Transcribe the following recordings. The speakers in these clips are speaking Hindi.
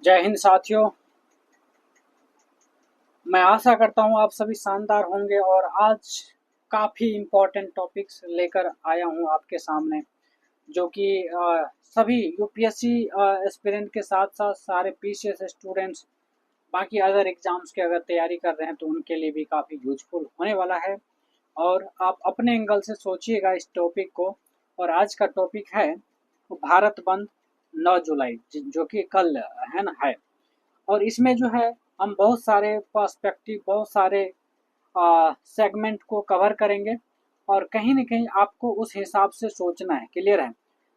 जय हिंद साथियों। मैं आशा करता हूँ आप सभी शानदार होंगे और आज काफ़ी इम्पोर्टेंट टॉपिक्स लेकर आया हूँ आपके सामने, जो कि सभी यूपीएससी एस्पिरेंट के साथ साथ सारे पीसीएस स्टूडेंट्स बाकी अदर एग्जाम्स की अगर तैयारी कर रहे हैं तो उनके लिए भी काफ़ी यूजफुल होने वाला है। और आप अपने एंगल से सोचिएगा इस टॉपिक को। और आज का टॉपिक है भारत बंद 9 जुलाई, जो कि कल है ना है। और इसमें जो है हम बहुत सारे पर्सपेक्टिव, बहुत सारे सेगमेंट को कवर करेंगे और कहीं न कहीं आपको उस हिसाब से सोचना है। क्लियर है?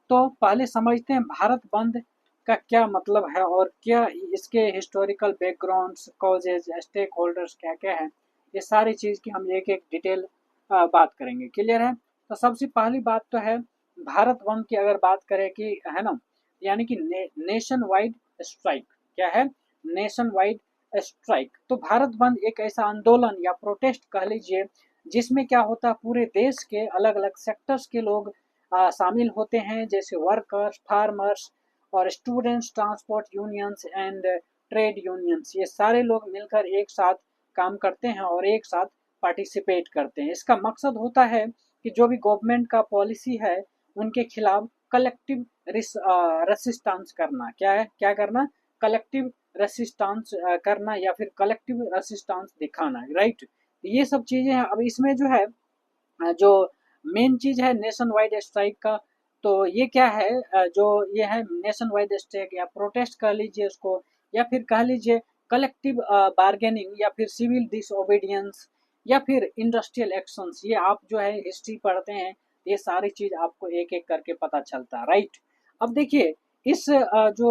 तो पहले समझते हैं भारत बंद का क्या मतलब है और क्या इसके historical backgrounds, causes, stakeholders क्या-क्या हैं। ये सारी चीज़ की हम एक-एक डिटेल बात करेंगे। क्लियर है? तो सबसे पहली बात तो है भारत बंद की अगर बात करें कि है ना, यानी कि नेशन वाइड स्ट्राइक क्या है? Nation wide strike. तो भारत बंद एक ऐसा आंदोलन या प्रोटेस्ट कह लीजिए जिसमें क्या होता है, पूरे देश के अलग अलग सेक्टर्स के लोग शामिल होते हैं, जैसे वर्कर्स, फार्मर्स और students, transport unions and trade unions. ये सारे लोग मिलकर एक साथ काम करते हैं और एक साथ पार्टिसिपेट करते हैं। इसका मकसद होता है कि जो भी गवर्नमेंट का पॉलिसी है उनके खिलाफ कलेक्टिव रेसिस्टेंस करना। क्या है, क्या करना? कलेक्टिव रेसिस्टेंस करना या फिर कलेक्टिव रेसिस्टेंस दिखाना। राइट? ये सब चीज़ें हैं। अब इसमें जो है जो मेन चीज़ है नेशन वाइड स्ट्राइक का, तो ये क्या है, जो ये है नेशन वाइड स्ट्राइक या प्रोटेस्ट कह लीजिए उसको, या फिर कह लीजिए कलेक्टिव बार्गेनिंग या फिर सिविल डिसओबीडियंस या फिर इंडस्ट्रियल एक्शंस। ये आप जो है हिस्ट्री पढ़ते हैं, ये सारी चीज़ आपको एक एक करके पता चलता है। राइट? अब देखिए इस जो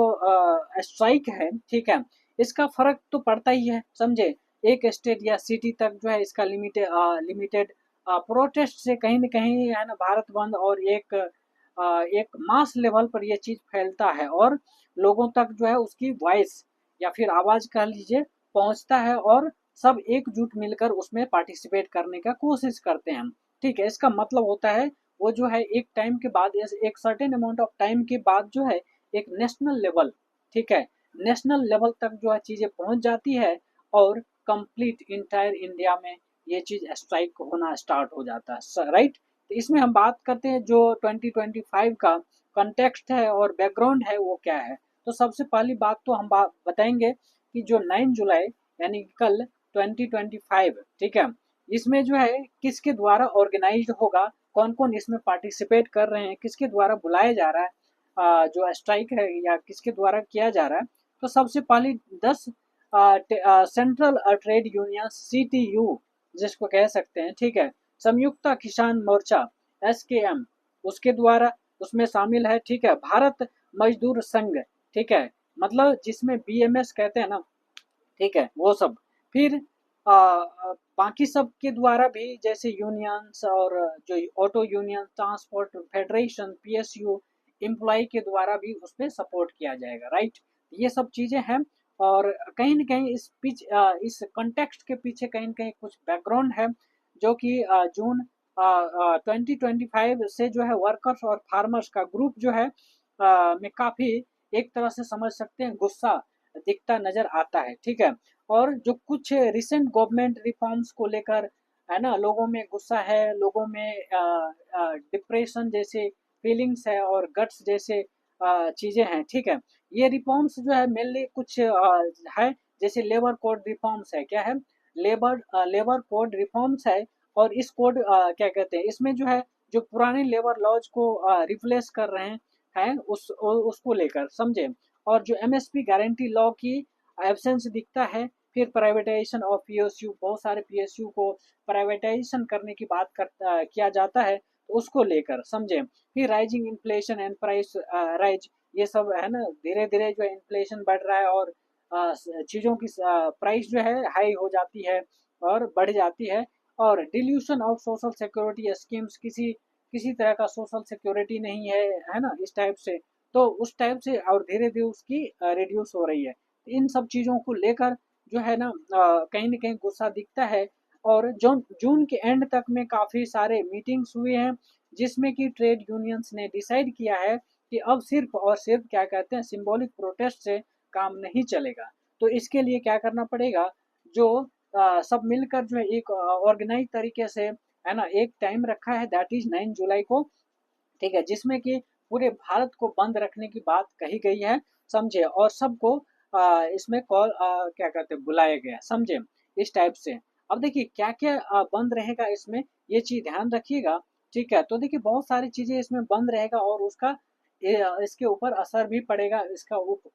स्ट्राइक है, ठीक है, इसका फर्क तो पड़ता ही है, समझे। एक स्टेट या सिटी तक जो है इसका लिमिटेड प्रोटेस्ट से कहीं न कहीं है ना भारत बंद और एक मास लेवल पर ये चीज़ फैलता है और लोगों तक जो है उसकी वॉइस या फिर आवाज़ कह लीजिए पहुँचता है और सब एकजुट मिलकर उसमें पार्टिसिपेट करने का कोशिश करते हैं। ठीक है? इसका मतलब होता है वो जो है एक टाइम के बाद एक सर्टेन अमाउंट ऑफ टाइम के बाद जो है एक नेशनल लेवल, ठीक है, नेशनल लेवल तक जो है चीज़ें पहुँच जाती है और कंप्लीट इंटायर इंडिया में ये चीज़ स्ट्राइक होना स्टार्ट हो जाता है। राइट? तो इसमें हम बात करते हैं जो 2025 का कॉन्टेक्स्ट है और बैकग्राउंड है वो क्या है। तो सबसे पहली बात तो हम बताएंगे कि जो 9 जुलाई यानी कल 2025, ठीक है, इसमें जो है किसके द्वारा ऑर्गेनाइज्ड होगा, कौन कौन इसमें पार्टिसिपेट कर रहे हैं, किसके द्वारा बुलाया जा रहा है, जो स्ट्राइक है या किसके द्वारा किया जा रहा है। तो सबसे पहली 10 सेंट्रल ट्रेड यूनियन सीटीयू जिसको कह सकते हैं, ठीक है, संयुक्त किसान मोर्चा एसकेएम, उसके द्वारा उसमें शामिल है। ठीक है, भारत मजदूर संघ, ठीक है, मतलब जिसमें बीएमएस कहते हैं ना, ठीक है, वो सब। फिर बाकी सब के द्वारा भी जैसे यूनियंस और जो auto union, transport federation, PSU employ के द्वारा भी उसमें सपोर्ट किया जाएगा। राइट? ये सब चीज़ें हैं और कहीं न कहीं इस कॉन्टेक्स्ट के पीछे कहीं न कहीं कुछ बैकग्राउंड है, जो कि जून 2025 से जो है वर्कर्स और फार्मर्स का ग्रुप जो है में काफ़ी एक तरह से समझ सकते हैं गुस्सा दिखता नज़र आता है। ठीक है? और जो कुछ रिसेंट गवर्नमेंट रिफॉर्म्स को लेकर है ना लोगों में गुस्सा है, लोगों में डिप्रेशन जैसे फीलिंग्स है और गट्स जैसे चीज़ें हैं। ठीक है? ये रिफॉर्म्स जो है मेनली कुछ है, जैसे लेबर कोड रिफॉर्म्स है। क्या है? लेबर कोड रिफॉर्म्स है। और इस कोड क्या कहते हैं, इसमें जो है जो पुराने लेबर लॉज को रिप्लेस कर रहे हैं उसको लेकर, समझे। और जो एमएसपी गारंटी लॉ की एब्सेंस दिखता है। फिर प्राइवेटाइजेशन ऑफ पीएसयू, बहुत सारे पीएसयू को प्राइवेटाइजेशन करने की बात किया जाता है, तो उसको लेकर, समझे। फिर rising inflation and price rise, ये सब है ना, धीरे धीरे जो इन्फ्लेशन बढ़ रहा है और चीज़ों की प्राइस जो है हाई हो जाती है और बढ़ जाती है। और dilution of social security schemes, किसी किसी तरह का सोशल सिक्योरिटी नहीं है ना, इस टाइप से। तो उस टाइप से और धीरे धीरे उसकी रिड्यूस हो रही है। इन सब चीज़ों को लेकर जो है ना कहीं न कहीं गुस्सा दिखता है। और जून जून के एंड तक में काफ़ी सारे मीटिंग्स हुए हैं, जिसमें कि ट्रेड यूनियंस ने डिसाइड किया है कि अब सिर्फ और सिर्फ क्या कहते हैं सिंबॉलिक प्रोटेस्ट से काम नहीं चलेगा। तो इसके लिए क्या करना पड़ेगा, जो सब मिलकर जो है एक ऑर्गेनाइज तरीके से, है ना, एक टाइम रखा है दैट इज 9 जुलाई को, ठीक है, जिसमें कि पूरे भारत को बंद रखने की बात कही गई है, समझे, और सबको इसमें कॉल क्या कहते हैं बुलाया गया, समझे, इस टाइप से। अब देखिए क्या क्या बंद रहेगा इसमें, ये चीज ध्यान रखिएगा, ठीक है। तो देखिए बहुत सारी चीजें इसमें बंद रहेगा और उसका इसके ऊपर असर भी पड़ेगा,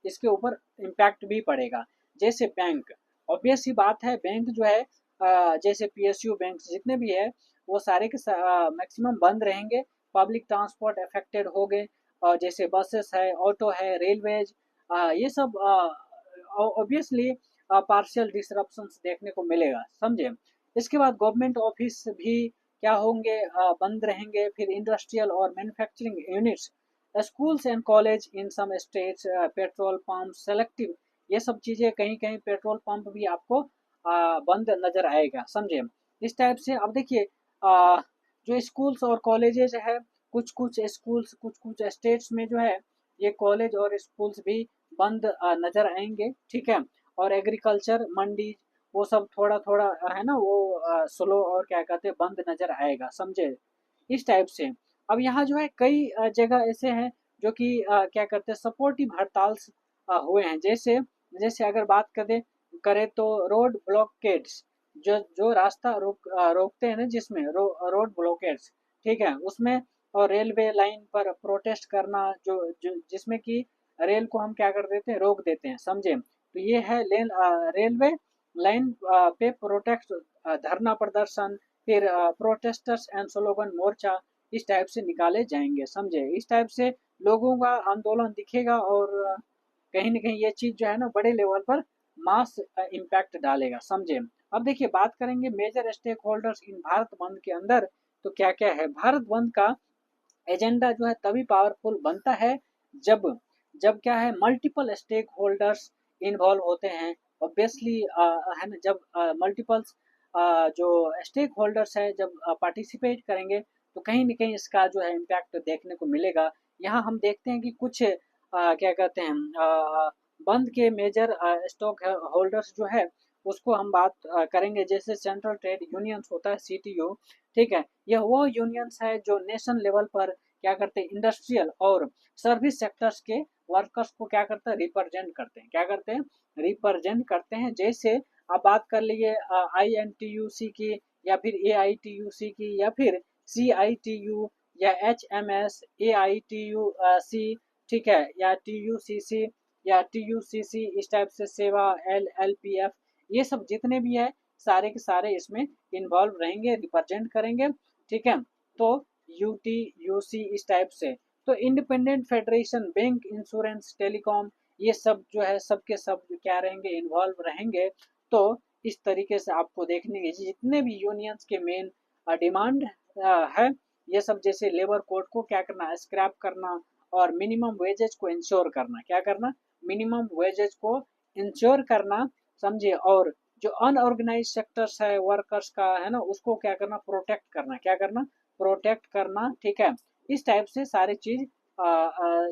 इसके ऊपर इम्पैक्ट भी पड़ेगा। जैसे बैंक, ऑब्वियस सी बात है, बैंक जो है जैसे पीएसयू बैंक जितने भी है वो सारे के मैक्सिमम बंद रहेंगे। पब्लिक ट्रांसपोर्ट अफेक्टेड हो गए, जैसे बसेस है, ऑटो है, रेलवेज, ये सब ऑब्वियसली पार्शियल डिसरप्शंस देखने को मिलेगा, समझे। इसके बाद गवर्नमेंट ऑफिस भी क्या होंगे, बंद रहेंगे। फिर इंडस्ट्रियल और manufacturing units, schools and college in some states, petrol pump selective, ये सब चीज़ें, कहीं कहीं पेट्रोल पंप भी आपको बंद नजर आएगा, समझे, इस टाइप से। अब देखिए जो स्कूल्स और कॉलेजेस है, कुछ कुछ स्कूल्स कुछ कुछ स्टेट्स में जो है ये कॉलेज और स्कूल्स भी बंद नजर आएंगे, ठीक है। और एग्रीकल्चर मंडी वो सब थोड़ा थोड़ा है ना वो स्लो और क्या कहते हैं बंद नजर आएगा, समझे, इस टाइप से। अब यहाँ जो है कई जगह ऐसे हैं जो कि क्या करते हैं सपोर्टिव हड़ताल हुए हैं। जैसे जैसे अगर बात करें करें तो रोड ब्लॉकेड्स, जो जो रास्ता रोकते हैं ना, जिसमें रोड ब्लॉकेड्स, ठीक है, उसमें, और रेलवे लाइन पर प्रोटेस्ट करना, जो जिसमें कि रेल को हम क्या कर देते हैं रोक देते हैं, समझे। तो ये है रेलवे लाइन पे प्रोटेस्ट, धरना प्रदर्शन, फिर प्रोटेस्टर्स एंड स्लोगन मोर्चा, इस टाइप से निकाले जाएंगे, समझे, इस टाइप से लोगों का आंदोलन दिखेगा। और कहीं ना कहीं ये चीज जो है ना बड़े लेवल पर मास इम्पैक्ट डालेगा, समझे। अब देखिए बात करेंगे major stakeholders in Bharat bandh के अंदर, तो क्या क्या है। भारत बंद का एजेंडा जो है तभी पावरफुल बनता है जब जब क्या है मल्टीपल स्टेक होल्डर्स इन्वॉल्व होते हैं, ऑब्वियसली, है ना, जब मल्टीपल्स जो स्टेक होल्डर्स है जब पार्टिसिपेट करेंगे तो कहीं ना कहीं इसका जो है इम्पैक्ट देखने को मिलेगा। यहाँ हम देखते हैं कि कुछ क्या कहते हैं बंद के मेजर स्टॉक होल्डर्स जो है उसको हम बात करेंगे। जैसे सेंट्रल ट्रेड यूनियंस होता है सीटीयू, ठीक है, यह वो यूनियंस है जो नेशन लेवल पर क्या करते हैं इंडस्ट्रियल और सर्विस सेक्टर्स के वर्कर्स को क्या करते हैं रिप्रेजेंट करते हैं, क्या करते हैं रिप्रेजेंट करते हैं। जैसे आप बात कर लीजिए INTUC की, या फिर AITUC की, या फिर CITU, या HMS, AITUC, ठीक है, या TUCC, या TUCC, इस टाइप से सेवा, LLPF, ये सब जितने भी है सारे के सारे इसमें इन्वॉल्व रहेंगे, रिप्रेजेंट करेंगे, ठीक है। तो UTUC इस टाइप से। तो independent federation, bank, insurance, telecom, ये सब जो है सबके सब क्या रहेंगे इन्वॉल्व रहेंगे। तो इस तरीके से आपको देखने के जितने भी यूनियंस के मेन डिमांड है, ये सब जैसे लेबर कोड को क्या करना स्क्रैप करना, और मिनिमम वेजेज को इंश्योर करना, क्या करना मिनिमम वेजेज को इंश्योर करना, समझिए। और जो अनऑर्गेनाइज सेक्टर्स है वर्कर्स का, है ना, उसको क्या करना प्रोटेक्ट करना, क्या करना प्रोटेक्ट करना, ठीक है। इस टाइप से सारी चीज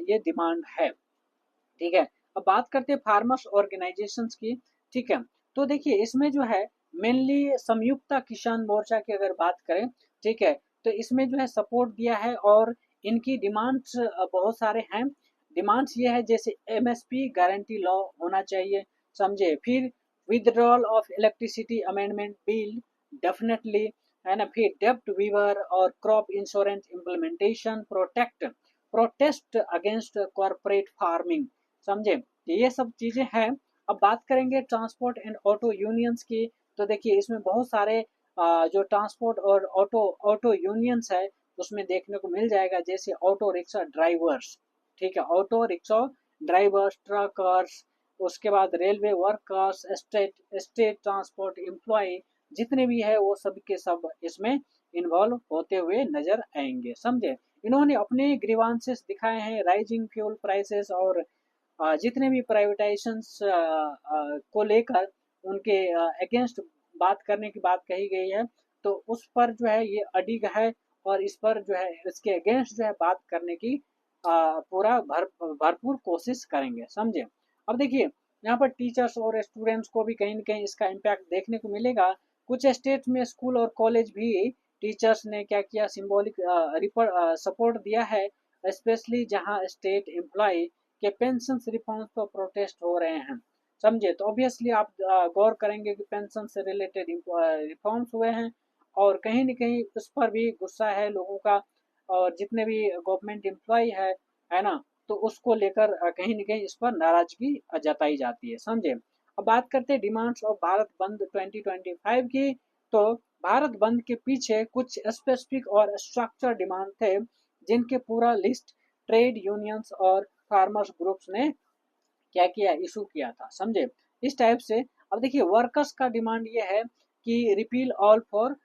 ये डिमांड है, ठीक है। अब बात करते हैं फार्मर्स ऑर्गेनाइजेशंस की, ठीक है। तो देखिए इसमें जो है मेनली संयुक्त किसान मोर्चा की अगर बात करें, ठीक है, तो इसमें जो है सपोर्ट दिया है। और इनकी डिमांड्स बहुत सारे हैं। डिमांड्स ये है जैसे MSP गारंटी लॉ होना चाहिए, समझे। फिर withdrawal of electricity amendment bill, definitely, है ना। फिर डेप्ट वीवर और crop insurance implementation, protest against corporate farming, समझे, ये सब चीजें हैं। अब बात करेंगे ट्रांसपोर्ट एंड ऑटो यूनियंस की, तो देखिए इसमें बहुत सारे जो ट्रांसपोर्ट और ऑटो ऑटो यूनियंस है उसमें देखने को मिल जाएगा। जैसे ऑटो रिक्शा ड्राइवर्स, ठीक है, ऑटो रिक्शा ड्राइवर्स, ट्रकर्स, उसके बाद railway workers, state state transport employ, जितने भी है वो सब के सब इसमें इन्वॉल्व होते हुए नजर आएंगे, समझे। इन्होंने अपने ग्रीवांसेस दिखाए हैं, राइजिंग फ्यूल प्राइसेस और जितने भी प्राइवेटाइजेशंस को लेकर उनके अगेंस्ट बात करने की बात कही गई है। तो उस पर जो है ये अडिग है, और इस पर जो है इसके अगेंस्ट जो है बात करने की पूरा भरपूर कोशिश करेंगे, समझे। अब देखिए यहाँ पर टीचर्स और स्टूडेंट्स को भी कहीं न कहीं इसका इम्पैक्ट देखने को मिलेगा। कुछ स्टेट्स में स्कूल और कॉलेज भी टीचर्स ने क्या किया, सिंबॉलिक सपोर्ट दिया है, स्पेशली जहाँ स्टेट एम्प्लॉय के पेंशन रिफॉर्म्स पर प्रोटेस्ट हो रहे हैं। समझे? तो ऑब्वियसली आप गौर करेंगे कि पेंशन से रिलेटेड रिफॉर्म्स हुए हैं और कहीं न कहीं उस पर भी गुस्सा है लोगों का, और जितने भी गवर्नमेंट एम्प्लॉय है ना? तो उसको लेकर कहीं न कहीं इस पर नाराज़गी जताई जाती है, समझे? अब बात करते हैं डिमांड्स ऑफ भारत बंद 2025 की, तो भारत बंद के पीछे कुछ स्पेसिफिक और स्ट्रक्चर डिमांड थे, जिनके पूरा लिस्ट ट्रेड यूनियंस और फार्मर्स ग्रुप्स ने क्या किया, इशू किया था, समझे? इस टाइप से अब देखिए वर्कर्स का डिमांड ये है कि repeal all for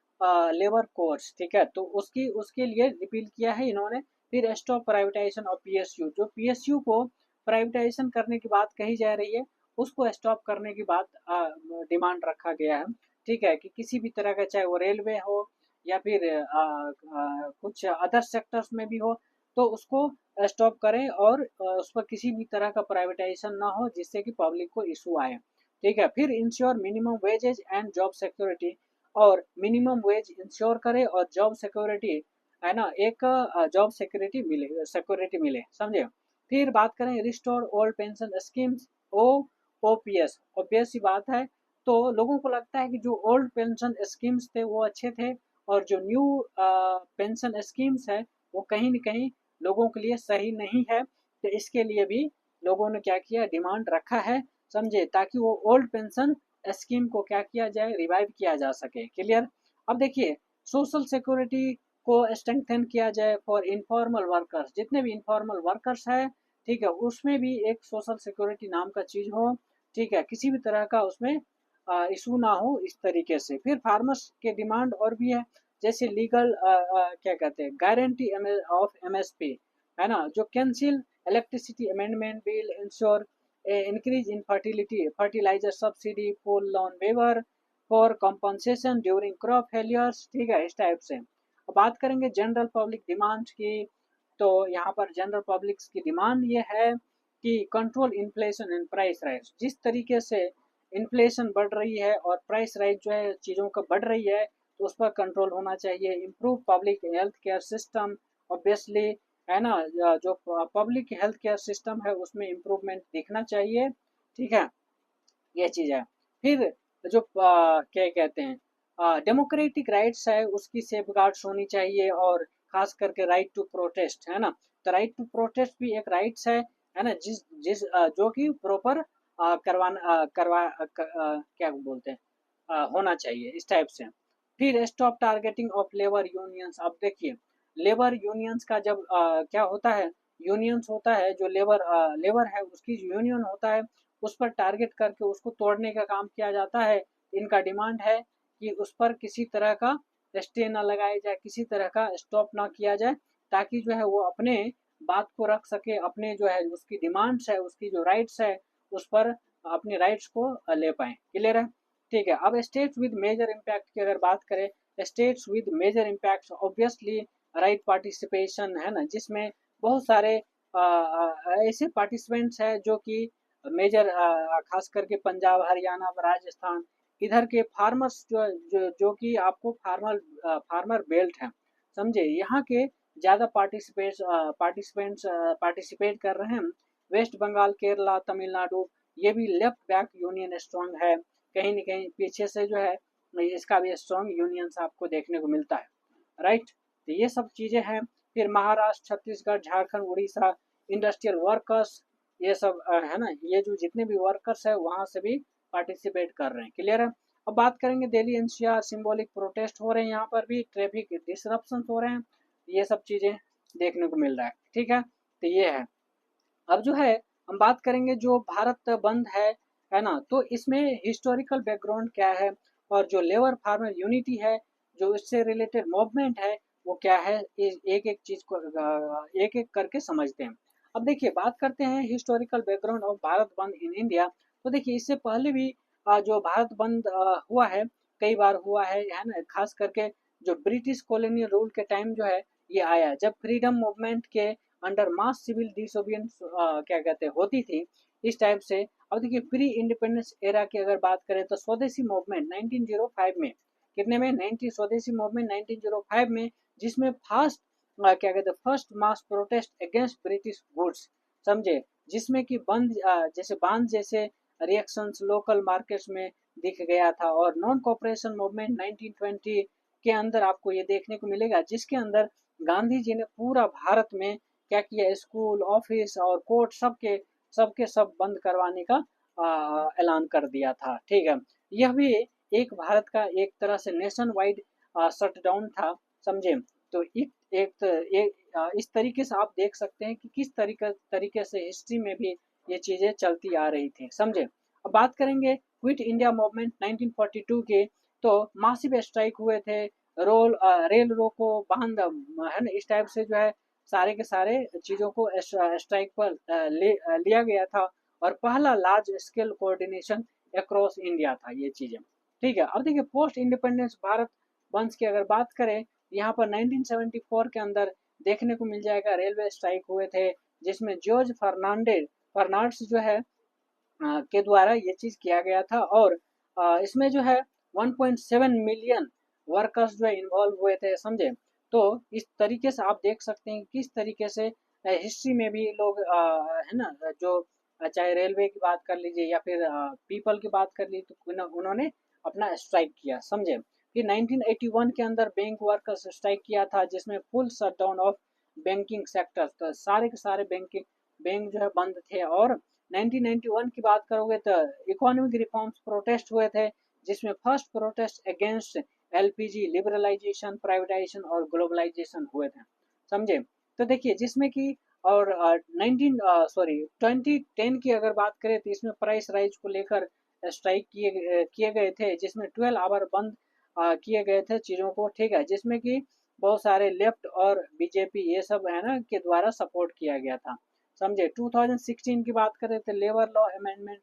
labour codes, ठीक है? तो उसकी उसके लिए रिपील किया है इन्होंने। फिर स्टॉप प्राइवेटाइजेशन ऑफ पीएसयू, जो पीएसयू को प्राइवेटाइजेशन करने की बात कही जा रही है, उसको स्टॉप करने की बात डिमांड रखा गया है, ठीक है? कि किसी भी तरह का, चाहे वो रेलवे हो या फिर कुछ अदर सेक्टर्स में भी हो, तो उसको स्टॉप करें और उस पर किसी भी तरह का प्राइवेटाइजेशन ना हो जिससे कि पब्लिक को इशू आए, ठीक है? फिर ensure minimum wages and job security, और मिनिमम वेज इंश्योर करे और जॉब सिक्योरिटी, है ना, एक जॉब सिक्योरिटी मिले, समझे? फिर बात करें रिस्टोर ओल्ड पेंशन स्कीम्स, ओ ओपीएस, ऑब्वियस सी बात है। तो लोगों को लगता है कि जो ओल्ड पेंशन स्कीम्स थे वो अच्छे थे, और जो न्यू पेंशन स्कीम्स है वो कहीं न कहीं लोगों के लिए सही नहीं है। तो इसके लिए भी लोगों ने क्या किया, डिमांड रखा है, समझे? ताकि वो ओल्ड पेंशन स्कीम को क्या किया जाए, रिवाइव किया जा सके, क्लियर? अब देखिए सोशल सिक्योरिटी को स्ट्रेंथन किया जाए फॉर इनफॉर्मल वर्कर्स, जितने भी इनफॉर्मल वर्कर्स है, ठीक है, उसमें भी एक सोशल सिक्योरिटी नाम का चीज हो, ठीक है, किसी भी तरह का उसमें इशू ना हो, इस तरीके से। फिर फार्मर्स के डिमांड और भी है, जैसे लीगल क्या कहते हैं, गारंटी ऑफ एमएसपी, है ना, जो cancel electricity amendment bill ensure increase in fertiliser subsidy, full loan waiver for compensation during crop failures, ठीक है, इस टाइप से। अब बात करेंगे जनरल पब्लिक डिमांड की, तो यहाँ पर जनरल पब्लिक की डिमांड ये है कि control inflation and price rise. जिस तरीके से इन्फ्लेशन बढ़ रही है और प्राइस राइज जो है चीज़ों का बढ़ रही है, तो उस पर कंट्रोल होना चाहिए। Improve public health care system, obviously, है ना, जो पब्लिक हेल्थ केयर सिस्टम है उसमें इम्प्रूवमेंट दिखना चाहिए, ठीक है, ये चीज़ है। फिर जो क्या कहते हैं, डेमोक्रेटिक राइट्स है उसकी सेफगार्ड्स होनी चाहिए, और खास करके राइट टू प्रोटेस्ट, है ना? तो राइट टू प्रोटेस्ट भी एक राइट्स है ना, जिस जिस जो कि प्रॉपर क्या बोलते हैं, होना चाहिए, इस टाइप से। फिर stop targeting of labour unions. अब देखिए लेबर यूनियंस का जब क्या होता है, यूनियंस होता है जो लेबर है उसकी यूनियन होता है, उस पर टारगेट करके उसको तोड़ने का काम किया जाता है। इनका डिमांड है कि उस पर किसी तरह का स्टे ना लगाया जाए, किसी तरह का स्टॉप ना किया जाए, ताकि जो है वो अपने बात को रख सके, अपने जो है उसकी डिमांड्स है, उसकी जो राइट्स है, उस पर अपने राइट्स को ले पाए, क्लियर है? ठीक है। अब स्टेट्स विद मेजर इम्पैक्ट की अगर बात करें, states with major impact obviously right participation, है ना, जिसमें बहुत सारे ऐसे पार्टिसिपेंट्स हैं जो कि मेजर खास करके पंजाब, हरियाणा, राजस्थान, इधर के फार्मर्स जो कि आपको फार्मर बेल्ट है, समझे, यहाँ के ज़्यादा पार्टिसिपेंट्स पार्टिसिपेट कर रहे हैं। वेस्ट बंगाल, केरला, तमिलनाडु, ये भी लेफ्ट बैक यूनियन स्ट्रांग है, कहीं न कहीं पीछे से जो है इसका भी स्ट्रांग यूनियंस आपको देखने को मिलता है, राइट? तो ये सब चीज़ें हैं। फिर महाराष्ट्र, छत्तीसगढ़, झारखंड, उड़ीसा, इंडस्ट्रियल वर्कर्स, ये सब है ना, ये जो जितने भी वर्कर्स है वहाँ से भी पार्टिसिपेट कर रहे हैं, क्लियर है? अब बात करेंगे दिल्ली एनसीआर सिंबॉलिक प्रोटेस्ट हो रहे हैं, यहाँ पर भी ट्रैफिक डिसरप्शन हो रहे हैं, ये सब चीज़ें देखने को मिल रहा है, ठीक है? तो ये है। अब जो है हम बात करेंगे जो भारत बंद है ना, तो इसमें हिस्टोरिकल बैकग्राउंड क्या है, और जो लेबर फार्मर यूनिटी है, जो इससे रिलेटेड मूवमेंट है, वो क्या है, एक एक चीज को एक एक करके समझते हैं। अब देखिए बात करते हैं हिस्टोरिकल बैकग्राउंड ऑफ भारत बंद इन इंडिया। तो देखिए इससे पहले भी जो भारत बंद हुआ है, कई बार हुआ है ना, खास करके जो ब्रिटिश कॉलोनियल रूल के टाइम जो है ये आया, जब फ्रीडम मूवमेंट के अंडर मास सिविल डिसोबियंस क्या कहते हैं होती थी, इस टाइप से। अब देखिए प्री इंडिपेंडेंस एरा की अगर बात करें तो स्वदेशी मूवमेंट 1905 में, कितने में 90, स्वदेशी मूवमेंट 1905 में, जिसमें फास्ट क्या कहते हैं first mass protest against British goods, समझे, जिसमें कि बंद जैसे बांध जैसे रिएक्शंस लोकल मार्केट्स में दिख गया था। और नॉन कॉपरेशन मूवमेंट 1920 के अंदर आपको ये देखने को मिलेगा, जिसके अंदर गांधी जी ने पूरा भारत में क्या किया, स्कूल ऑफिस और कोर्ट सबके सबके सब बंद करवाने का ऐलान कर दिया था। ठीक है, यह भी एक भारत का एक तरह से नेशन वाइड शटडाउन था, समझे। तो इस तरीके से आप देख सकते हैं कि किस तरीके से हिस्ट्री में भी ये चीजें चलती आ रही थी, समझे। अब बात करेंगे क्विट इंडिया मूवमेंट 1942 के, तो मासिव स्ट्राइक हुए थे, रेल रोको, बांध, है ना, इस टाइप से जो है सारे के सारे चीजों को स्ट्राइक पर लिया गया था। और पहला large scale coordination across India था ये चीजें। ठीक है, अब देखिए पोस्ट इंडिपेंडेंस भारत वंश की अगर बात करें, यहाँ पर 1974 के अंदर देखने को मिल जाएगा रेलवे स्ट्राइक हुए थे, जिसमें जॉर्ज फर्नांडिस जो है के द्वारा ये चीज किया गया था। और इसमें जो है 1.7 मिलियन वर्कर्स जो है इन्वॉल्व हुए थे, समझे। तो इस तरीके से आप देख सकते हैं किस तरीके से हिस्ट्री में भी लोग है ना, जो चाहे रेलवे की बात कर लीजिए या फिर पीपल की बात कर लीजिए, तो उन्होंने अपना स्ट्राइक किया, समझे। फिर 1981 के अंदर बैंक वर्कर्स स्ट्राइक किया था, जिसमें full shutdown of banking sector, तो सारे के सारे बैंक जो है बंद थे। और 1991 की बात करोगे तो इकोनॉमिक रिफॉर्म्स प्रोटेस्ट हुए थे, जिसमें first protest against LPG liberalisation, privatisation और ग्लोबलाइजेशन हुए थे, समझे। तो देखिए जिसमें कि और 2010 की अगर बात करें तो इसमें प्राइस राइज को लेकर स्ट्राइक किए गए थे, जिसमें 12 आवर बंद किए गए थे चीज़ों को, ठीक है, जिसमें कि बहुत सारे लेफ्ट और बीजेपी ये सब है ना के द्वारा सपोर्ट किया गया था, समझे। 2016 की बात करें तो लेबर लॉ अमेंडमेंट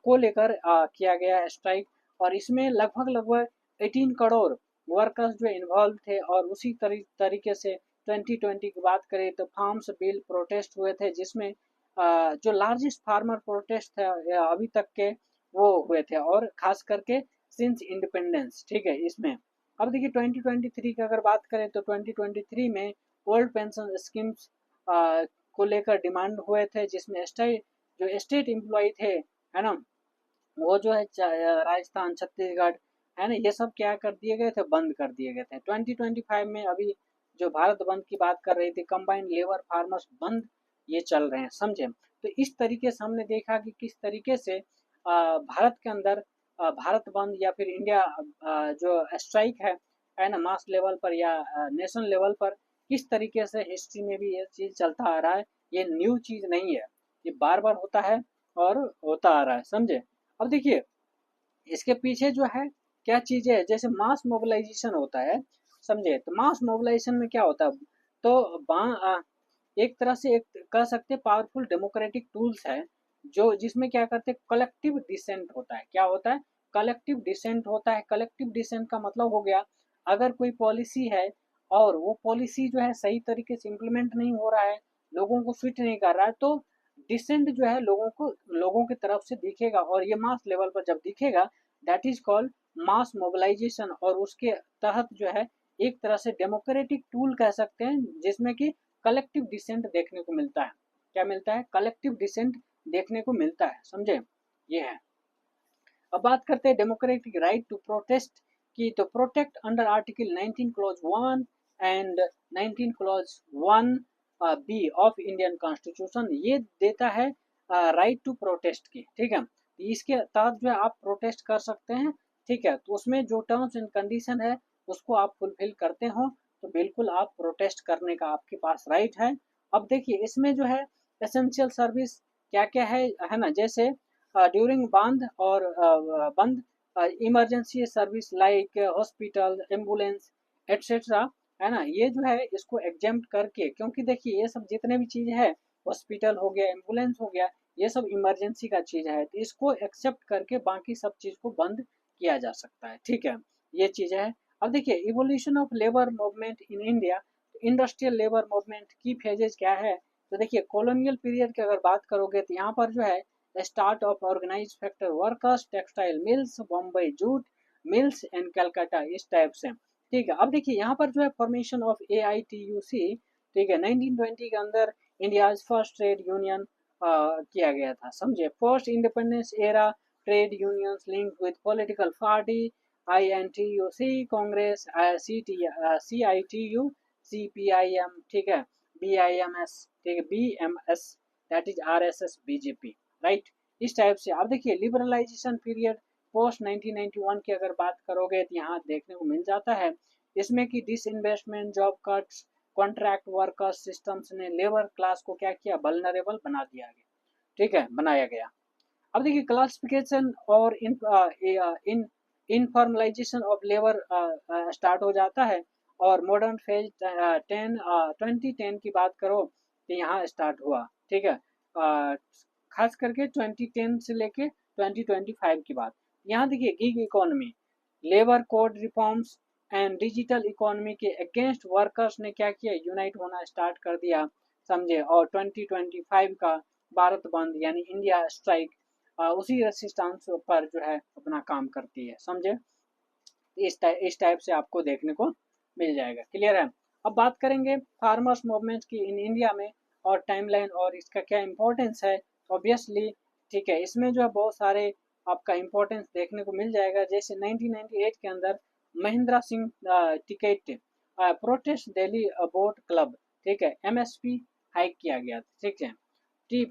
को लेकर किया गया स्ट्राइक, और इसमें लगभग लगभग 18 करोड़ वर्कर्स जो इन्वॉल्व थे। और उसी तरीके से 2020 की बात करें तो फार्म्स बिल प्रोटेस्ट हुए थे, जिसमें जो लार्जेस्ट फार्मर प्रोटेस्ट थे अभी तक के वो हुए थे, और खास करके सिंस इंडिपेंडेंस, ठीक है इसमें। अब देखिए 2023 की अगर बात करें तो 2023 में ओल्ड पेंशन स्कीम्स को लेकर डिमांड हुए थे, जिसमें स्टेट एम्प्लॉय थे, है ना, वो जो है राजस्थान, छत्तीसगढ़, है ना, ये सब क्या कर दिए गए थे, बंद कर दिए गए थे। 2025 में अभी जो भारत बंद की बात कर रही थी, कंबाइंड लेबर फार्मर्स बंद, ये चल रहे हैं, समझे। तो इस तरीके से हमने देखा कि किस तरीके से भारत के अंदर भारत बंद या फिर इंडिया जो स्ट्राइक है ना, मास लेवल पर या नेशनल लेवल पर, किस तरीके से हिस्ट्री में भी ये चीज चलता आ रहा है। ये न्यू चीज नहीं है, ये बार बार होता है और होता आ रहा है, समझे। अब देखिए इसके पीछे जो है क्या चीजें है, जैसे मास मोबिलाइजेशन होता है, समझे। तो मास मोबिलाइजेशन में क्या होता है, तो एक तरह से एक कह सकते हैं पावरफुल डेमोक्रेटिक टूल्स है, जो जिसमें क्या करते हैं कलेक्टिव डिसेंट होता है। क्या होता है, कलेक्टिव डिसेंट होता है। कलेक्टिव डिसेंट का मतलब हो गया, अगर कोई पॉलिसी है और वो पॉलिसी जो है सही तरीके से इम्प्लीमेंट नहीं हो रहा है, लोगों को फिट नहीं कर रहा है, तो डिसेंट जो है लोगों की तरफ से दिखेगा, और ये मास लेवल पर जब दिखेगा, that is called mass mobilisation. और उसके तहत जो है एक तरह से डेमोक्रेटिक टूल कह सकते हैं, जिसमें कि कलेक्टिव डिसेंट देखने को मिलता है। क्या मिलता है, कलेक्टिव डिसेंट देखने को मिलता है, समझे, ये है। अब बात करते हैं डेमोक्रेटिक राइट टू प्रोटेस्ट की, तो protect under article 19 clause 1 and 19 clause 1 B of Indian constitution, ये देता है राइट टू प्रोटेस्ट की, ठीक है। इसके तहत जो है आप प्रोटेस्ट कर सकते हैं, ठीक है। तो उसमें जो टर्म्स एंड कंडीशन है उसको आप फुलफिल करते हो तो बिल्कुल आप प्रोटेस्ट करने का आपके पास राइट है। अब देखिए इसमें जो है एसेंशियल सर्विस क्या क्या है ना, जैसे ड्यूरिंग बंद emergency service like hospital, ambulance etcetera, है ना, ये जो है इसको एग्जेम्प्ट करके, क्योंकि देखिए ये सब जितने भी चीज है, हॉस्पिटल हो गया, एम्बुलेंस हो गया, ये सब इमरजेंसी का चीज है, तो इसको एक्सेप्ट करके बाकी सब चीज को बंद किया जा सकता है, ठीक है, ये चीज है। अब देखिए evolution of labour movement in India, industrial labour movement की फेजेज क्या है, तो देखिए कॉलोनियल पीरियड की अगर बात करोगे तो यहाँ पर जो है start of organise factor workers, textile mills, Bombay jute mills and Calcutta, इस टाइप से। ठीक है, अब देखिए यहाँ पर जो है फॉर्मेशन ऑफ AITUC, ठीक है, 1920 के अंदर इंडिया फर्स्ट ट्रेड यूनियन किया गया था, समझे। Post independence era trade unions link with political party, INTUC Congress, CITU, CPIM, ठीक है, BIMS, ठीक है, BMS, that is RSS, BJP, right. इस टाइप से आप देखिए लिबरलाइजेशन पीरियड पोस्ट 1991 की अगर बात करोगे तो यहाँ देखने को मिल जाता है इसमें कि disinvestment, job cuts, contract workers systems ने लेबर क्लास को क्या किया, वल्नरेबल बना दिया गया, ठीक है, बनाया गया। अब देखिए क्लासिफिकेशन और इन इनफॉर्मलाइजेशन ऑफ लेबर स्टार्ट हो जाता है, और मॉडर्न फेज 2010 की बात करो तो यहाँ स्टार्ट हुआ, ठीक है। खास करके 2010 से लेके 2025 की बात। यहाँ देखिए gig economy, labour code reforms and digital economy के अगेंस्ट वर्कर्स ने क्या किया, यूनाइट होना स्टार्ट कर दिया, समझे। और 2025 का भारत बंद यानी इंडिया स्ट्राइक उसी रेसिस्टेंस पर जो है अपना काम करती है, समझे। इस टाइप से आपको देखने को मिल जाएगा, क्लियर है। अब बात करेंगे फार्मर्स मूवमेंट की इन इंडिया में और टाइमलाइन और इसका क्या इंपॉर्टेंस है, ऑब्वियसली, ठीक है। इसमें जो है बहुत सारे आपका इंपॉर्टेंस देखने को मिल जाएगा, जैसे 1998 के अंदर Mahendra Singh Tikait protest Delhi boat club, ठीक है, MSP हाइक किया गया, ठीक है।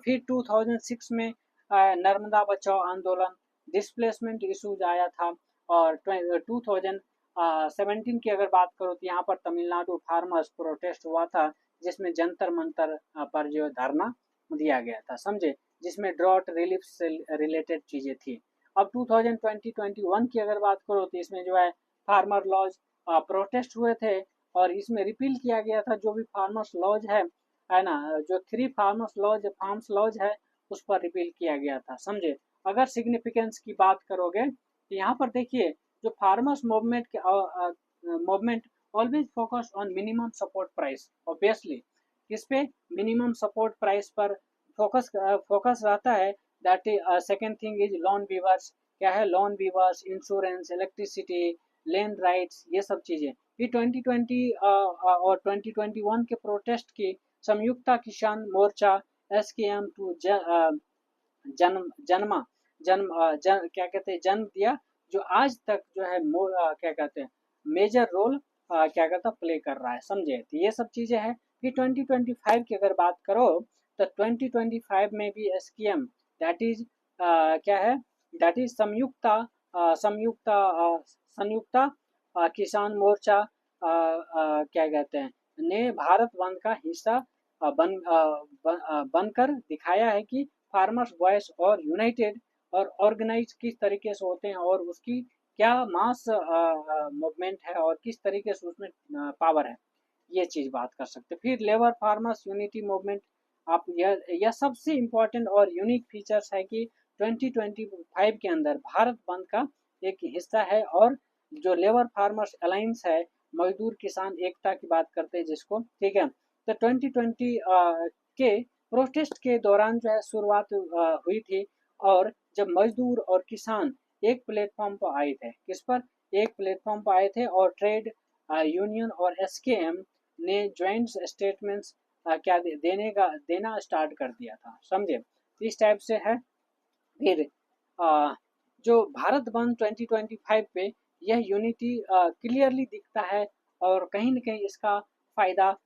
फिर 2006 में नर्मदा बचाओ आंदोलन, डिस्प्लेसमेंट इशूज आया था। और 2017 की अगर बात करो तो यहाँ पर तमिलनाडु फार्मर्स प्रोटेस्ट हुआ था, जिसमें जंतर मंतर पर जो धरना दिया गया था, समझे, जिसमें ड्रॉट रिलीफ से रिलेटेड चीजें थी। अब 2020-21 की अगर बात करो तो इसमें जो है फार्मर लॉज प्रोटेस्ट हुए थे, और इसमें रिपील किया गया था जो भी फार्मर्स लॉज है ना, जो 3 फार्म्स लॉज है उस पर रिपील किया गया था, समझे। अगर सिग्निफिकेंस की बात करोगे तो यहाँ पर देखिए जो फार्मर्स मूवमेंट के movement always focus on minimum support price, obviously किस पे, मिनिमम सपोर्ट प्राइस पर फोकस रहता है। That second thing is loan waivers, क्या है, loan waivers, insurance, electricity, land rights, ये सब चीजें। फिर 2020 और 2021 के प्रोटेस्ट की संयुक्ता किसान मोर्चा, SKM टू जन्म जन्मा क्या कहते हैं, जन्म दिया, जो आज तक जो है क्या कहते हैं मेजर रोल क्या कहता प्ले कर रहा है, समझे। तो ये सब चीजें हैं। फिर 2025 की अगर बात करो तो 2025 में भी SKM, दैट इज क्या है, दैट इज संयुक्ता किसान मोर्चा क्या कहते हैं ने भारत बंद का हिस्सा बनकर दिखाया है कि फार्मर्स वॉइस और यूनाइटेड और ऑर्गेनाइज किस तरीके से होते हैं, और उसकी क्या मास मूवमेंट है और किस तरीके से उसमें पावर है, ये चीज बात कर सकते हैं। फिर लेबर फार्मर्स यूनिटी मूवमेंट, आप यह सबसे इम्पोर्टेंट और यूनिक फीचर्स है कि 2025 के अंदर भारत बंद का एक हिस्सा है, और जो लेबर फार्मर्स अलायंस है, मजदूर किसान एकता की बात करते हैं जिसको, ठीक है। तो 2020 के प्रोटेस्ट के दौरान जो है शुरुआत हुई थी, और जब मजदूर और किसान एक प्लेटफॉर्म पर आए थे, किस पर, एक प्लेटफॉर्म पर आए थे, और ट्रेड यूनियन और SKM ने ज्वाइंट स्टेटमेंट्स क्या देना स्टार्ट कर दिया था, समझे। इस टाइप से है। फिर जो भारत बंद 2025 पे यह यूनिटी क्लियरली दिखता है, और कहीं न कहीं इसका फायदा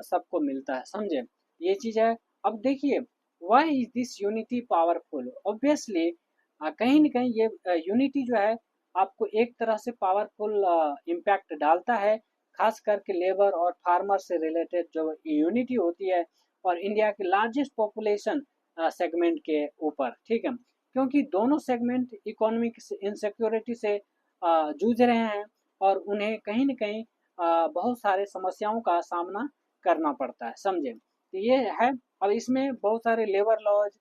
सबको मिलता है, समझे, ये चीज है। अब देखिए why is this unity powerful, obviously कहीं न कहीं ये यूनिटी जो है आपको एक तरह से पावरफुल इम्पैक्ट डालता है, खास करके लेबर और फार्मर से रिलेटेड जो यूनिटी होती है, और इंडिया के लार्जेस्ट पॉपुलेशन सेगमेंट के ऊपर, ठीक है, क्योंकि दोनों सेगमेंट इकोनॉमिक इनसिक्योरिटी से जूझ रहे हैं, और उन्हें कहीं न कहीं बहुत सारे समस्याओं का सामना करना पड़ता है, समझे। तो ये है। अब इसमें बहुत सारे लेबर लॉज,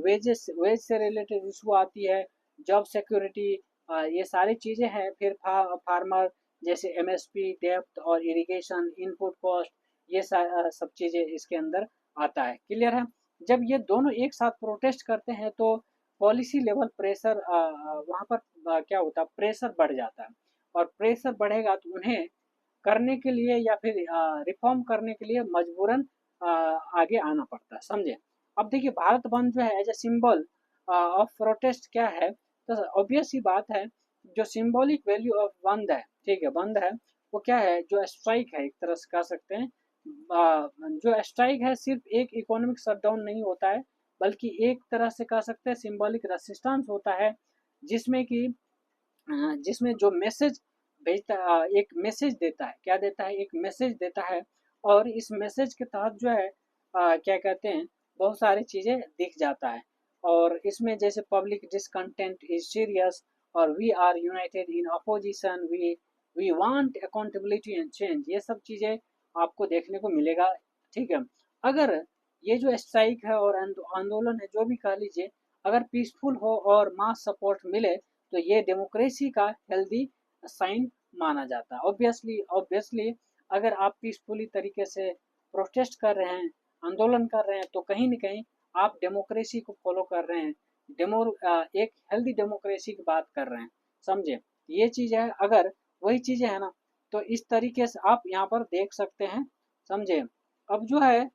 वेज से रिलेटेड इशू आती है, जॉब सिक्योरिटी, ये सारी चीज़ें हैं। फिर फार्मर जैसे MSP, डेप्थ और इरिगेशन, इनपुट कॉस्ट, ये सब चीज़ें इसके अंदर आता है, क्लियर है। जब ये दोनों एक साथ प्रोटेस्ट करते हैं तो पॉलिसी लेवल प्रेशर वहाँ पर क्या होता है, प्रेशर बढ़ जाता है, और प्रेशर बढ़ेगा तो उन्हें करने के लिए या फिर रिफॉर्म करने के लिए मजबूरन आगे आना पड़ता है, समझे। अब देखिए भारत बंद जो है as a symbol of protest क्या है, तो ऑब्वियस ही बात है, जो सिंबॉलिक वैल्यू ऑफ बंद है, ठीक है, बंद है, वो क्या है, जो स्ट्राइक है, एक तरह से कह सकते हैं। जो स्ट्राइक है सिर्फ एक इकोनॉमिक शटडाउन नहीं होता है, बल्कि एक तरह से कह सकते हैं सिंबॉलिक रेसिस्टेंस होता है, जिसमें कि जिसमें जो मैसेज भेजता एक मैसेज देता है, क्या देता है, एक मैसेज देता है, और इस मैसेज के तहत जो है क्या कहते हैं, बहुत सारी चीज़ें दिख जाता है, और इसमें जैसे पब्लिक डिसकंटेंट इज सीरियस, और we are united in opposition, we want accountability and change, ये सब चीज़ें आपको देखने को मिलेगा, ठीक है। अगर ये जो स्ट्राइक है और आंदोलन है, जो भी कह लीजिए, अगर पीसफुल हो और मास सपोर्ट मिले, तो ये डेमोक्रेसी का हेल्दी साइन माना जाता है। ऑब्वियसली अगर आप पीसफुली तरीके से प्रोटेस्ट कर रहे हैं, आंदोलन कर रहे हैं, तो कहीं ना कहीं आप डेमोक्रेसी को फॉलो कर रहे हैं, एक हेल्दी डेमोक्रेसी की बात कर रहे हैं, समझे। ये चीज़ है, अगर वही चीज़ें है ना, तो इस तरीके से आप यहाँ पर देख सकते हैं, समझे। अब जो है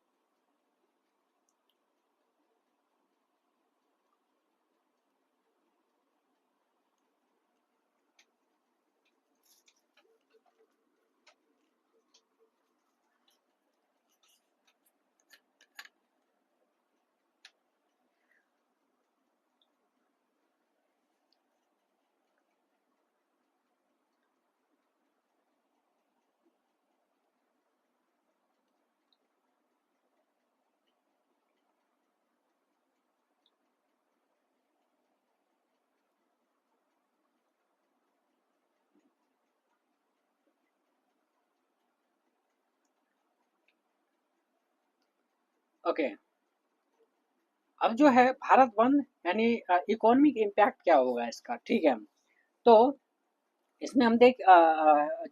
ओके, अब जो है भारत बंद यानी इकोनॉमिक इम्पैक्ट क्या होगा इसका, ठीक है। तो इसमें हम देख